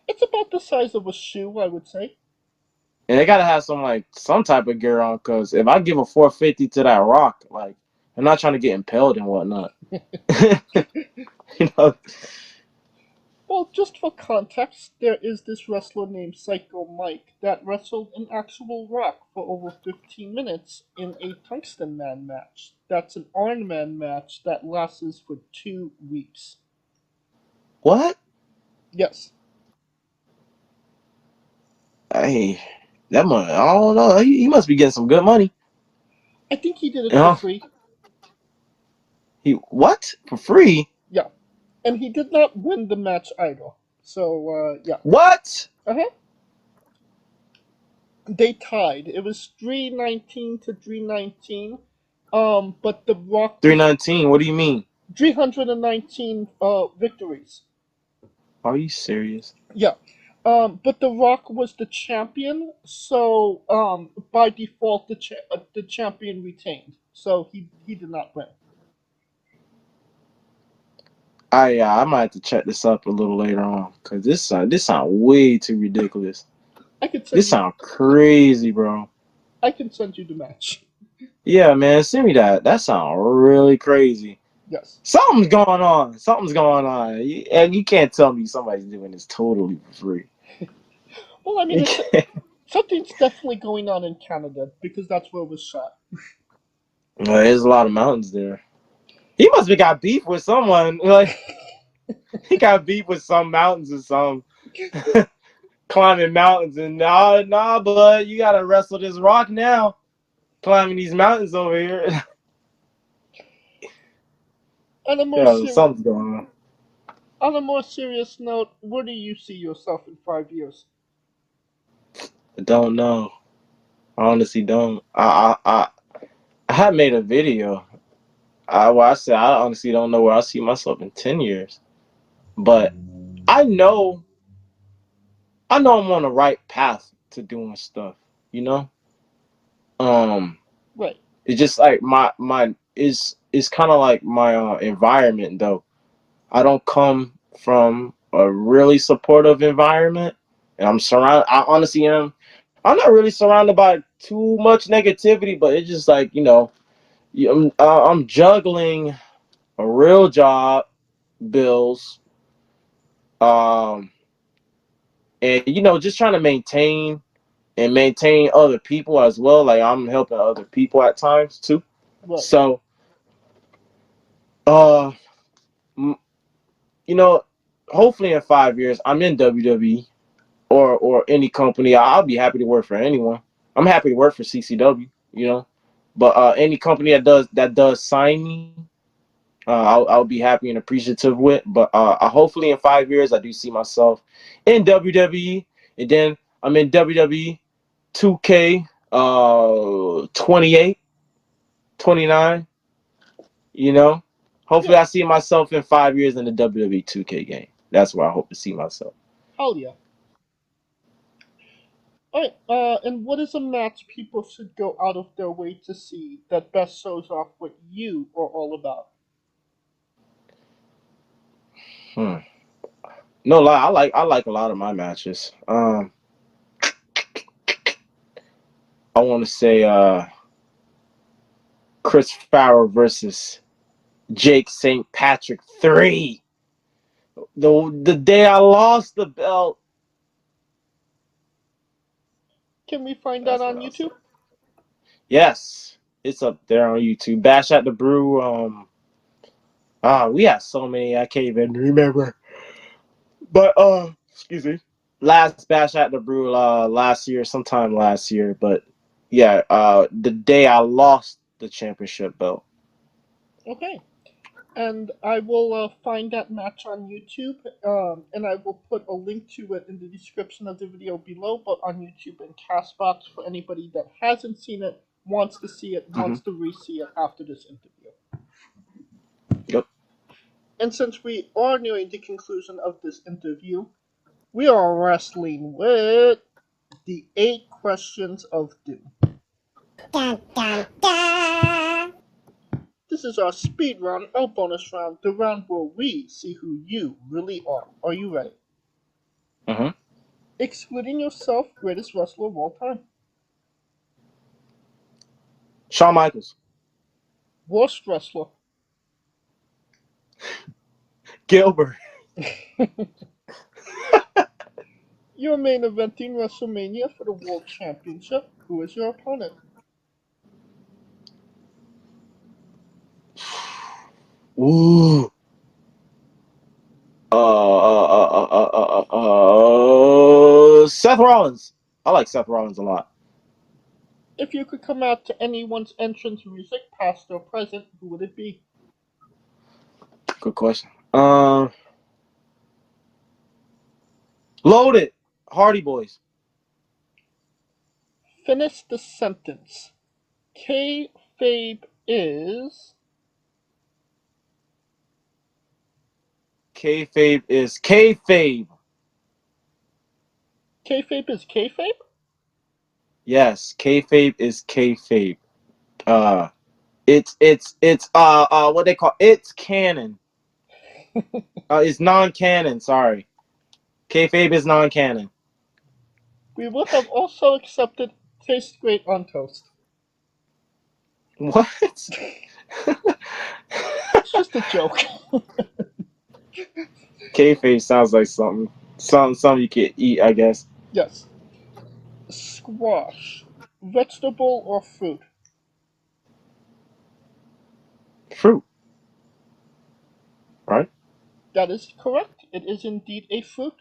M: It's about the size of a shoe, I would say.
J: And they got to have some type of gear on, because if I give a 450 to that rock, like I'm not trying to get impaled and whatnot. You know.
M: Well, just for context, there is this wrestler named Psycho Mike that wrestled an actual rock for over 15 minutes in a Tungsten Man match. That's an Iron Man match that lasts for 2 weeks.
J: What?
M: Yes.
J: Hey, that money, I don't know. He must be getting some good money.
M: I think he did
J: You
M: it for
J: know?
M: free.
J: He what? For free?
M: Yeah. And he did not win the match either. So, yeah.
J: What?
M: Uh-huh. They tied. It was 319 to 319. But The Rock
J: 319. What do you mean?
M: 319 victories.
J: Are you serious?
M: Yeah. But The Rock was the champion, so by default the champion retained. So he did not win.
J: I might have to check this up a little later on, because this sound way too ridiculous.
M: I could send
J: This
M: you.
J: sound crazy, bro.
M: I can send you the match.
J: Yeah, man, send me that. That sound really crazy.
M: Yes.
J: Something's going on. Something's going on. And you can't tell me somebody's doing this totally for free.
M: Well, I mean, something's definitely going on in Canada because that's where it was shot.
J: Well, there's a lot of mountains there. He must have got beef with someone. Like, he got beef with some mountains or some climbing mountains. And nah, bud, you gotta wrestle this rock now. Climbing these mountains over here.
M: On a more
J: Yeah, something's going on.
M: On a more serious note, where do you see yourself in 5 years?
J: I don't know. I honestly don't. I had made a video. I said I honestly don't know where I see myself in 10 years. But I know I'm on the right path to doing stuff, you know?
M: Right.
J: It's just like my it's kind of like my environment though. I don't come from a really supportive environment, and I honestly am. I'm not really surrounded by too much negativity, but it's just like, I'm juggling a real job, bills, um, and just trying to maintain other people as well. Like, I'm helping other people at times too.
M: Right.
J: So, uh, hopefully in 5 years I'm in WWE or any company. I'll be happy to work for anyone. I'm happy to work for CCW, but any company that does sign me, I'll be happy and appreciative with. But hopefully in 5 years I do see myself in WWE, and then I'm in WWE 2K 28, 29. You know, hopefully
M: Yeah.
J: I see myself in 5 years in the WWE 2K game. That's where I hope to see myself.
M: Hell yeah. Alright, and what is a match people should go out of their way to see that best shows off what you are all about?
J: No lie, I like a lot of my matches. I want to say Chris Farrow versus Jake St. Patrick 3. The day I lost the belt.
M: Can we find
J: That's
M: that
J: what
M: on
J: I'll say.
M: YouTube?
J: Yes, it's up there on YouTube. Bash at the Brew. We had so many I can't even remember. But excuse me. Last Bash at the Brew last year, sometime last year. But yeah, the day I lost the championship belt.
M: Okay. And I will find that match on YouTube, and I will put a link to it in the description of the video below, but on YouTube and Castbox for anybody that hasn't seen it, wants to see it, wants to re-see it after this interview.
J: Yep.
M: And since we are nearing the conclusion of this interview, we are wrestling with the 8 questions of doom.
H: Dun, dun, dun.
M: This is our speed round, our bonus round, the round where we see who you really are. Are you ready? Excluding yourself, greatest wrestler of all time.
J: Shawn Michaels.
M: Worst wrestler.
J: Gilbert.
M: You're main eventing WrestleMania for the World Championship. Who is your opponent?
J: Ooh. Seth Rollins. I like Seth Rollins a lot.
M: If you could come out to anyone's entrance music, past or present, who would it be?
J: Good question. Loaded. Hardy Boys.
M: Finish the sentence. Kayfabe is...
J: Kayfabe is kayfabe.
M: Kayfabe is kayfabe?
J: Yes, kayfabe is kayfabe. It's what they call it's canon. It's non-canon. Sorry, kayfabe is non-canon.
M: We would have also accepted tastes great on toast.
J: What?
M: It's just a joke.
J: Kayfabe sounds like something you could eat, I guess.
M: Yes. Squash. Vegetable or fruit?
J: Fruit, right?
M: That is correct. It is indeed a fruit.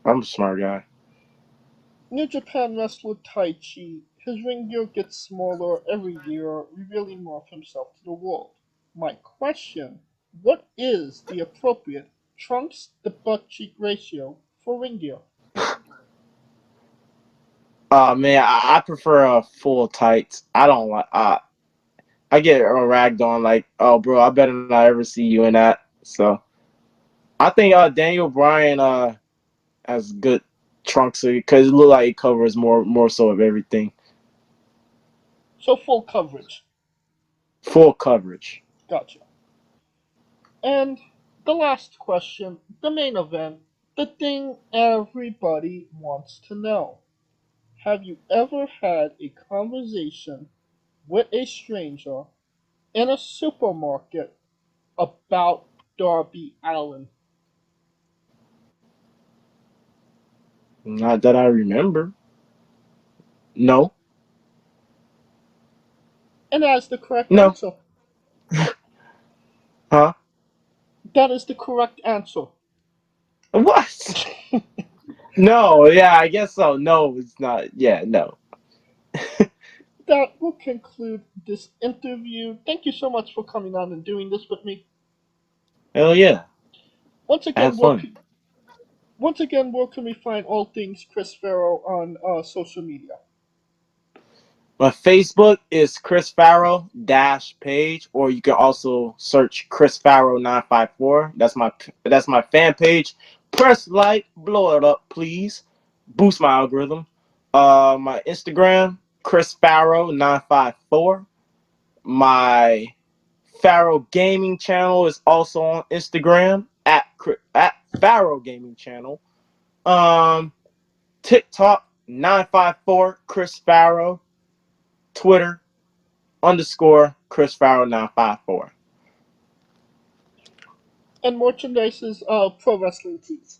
J: I'm a smart guy.
M: New Japan wrestler Taichi. His ring gear gets smaller every year, revealing more of himself to the world. My question, what is the appropriate trunks to butt cheek ratio for ring gear?
J: Man, I prefer full tights. I don't like. I get ragged on like, oh, bro, I better not ever see you in that. So I think Daniel Bryan has good trunks because it look like it covers more so of everything.
M: So full coverage.
J: Full coverage.
M: Gotcha. And the last question, the main event, the thing everybody wants to know. Have you ever had a conversation with a stranger in a supermarket about Darby Allin?
J: Not that I remember. No.
M: And that is the correct
J: No.
M: answer.
J: Huh?
M: That is the correct answer.
J: What? No. Yeah, I guess so. No, it's not. Yeah, no.
M: That will conclude this interview. Thank you so much for coming on and doing this with me.
J: Hell yeah.
M: Once again,
J: Have fun.
M: where can we find all things Chris Farrow on social media?
J: My Facebook is Chris Farrow -page, or you can also search Chris Farrow 954. That's my fan page. Press like, blow it up, please. Boost my algorithm. My Instagram, Chris Farrow 954. My Farrow Gaming channel is also on Instagram at Farrow Gaming channel. TikTok 954 Chris Farrow. Twitter _Chris Farrow 954.
M: And merchandise is Pro Wrestling Tees.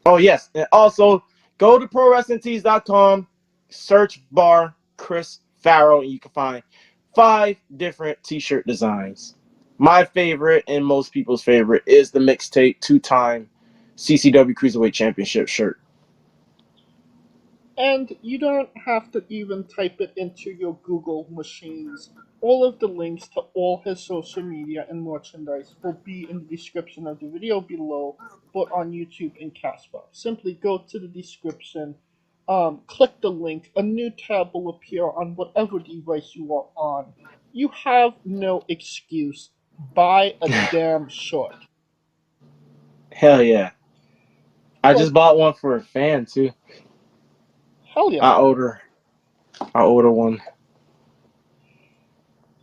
J: Oh yes, and also go to prowrestlingtees.com, search bar Chris Farrow, and you can find 5 different t-shirt designs. My favorite and most people's favorite is the mixtape 2-time CCW Cruiserweight Championship shirt.
M: And you don't have to even type it into your Google machines. All of the links to all his social media and merchandise will be in the description of the video below, but on YouTube and Castbox. Simply go to the description, click the link, a new tab will appear on whatever device you are on. You have no excuse. Buy a damn shirt.
J: Hell yeah. I just bought one for a fan too.
M: Hell yeah.
J: I order one.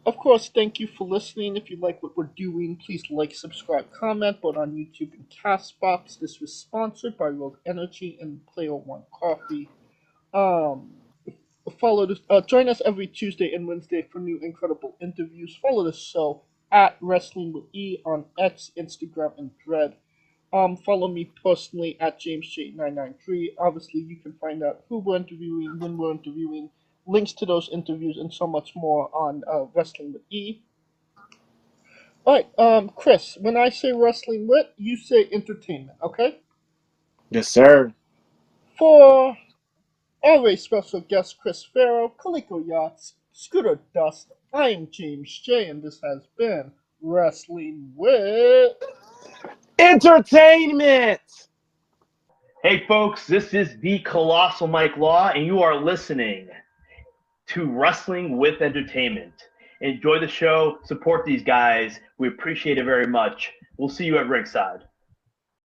M: Of course, thank you for listening. If you like what we're doing, please like, subscribe, comment, both on YouTube and Castbox. This was sponsored by Rogue Energy and Player One Coffee. Join us every Tuesday and Wednesday for new incredible interviews. Follow the show at Wrestling with E on X, Instagram, and Thread. Follow me personally at JamesJ993. Obviously, you can find out who we're interviewing, when we're interviewing, links to those interviews, and so much more on Wrestling with E. Alright, Chris, when I say Wrestling with, you say entertainment, okay?
J: Yes, sir.
M: For our very special guest, Chris Farrow, Coleco Yachts, Scooter Dust, I'm James J, and this has been Wrestling with
J: Entertainment!
D: Hey folks, this is the Colossal Mike Law, and you are listening to Wrestling with Entertainment. Enjoy the show, support these guys. We appreciate it very much. We'll see you at ringside.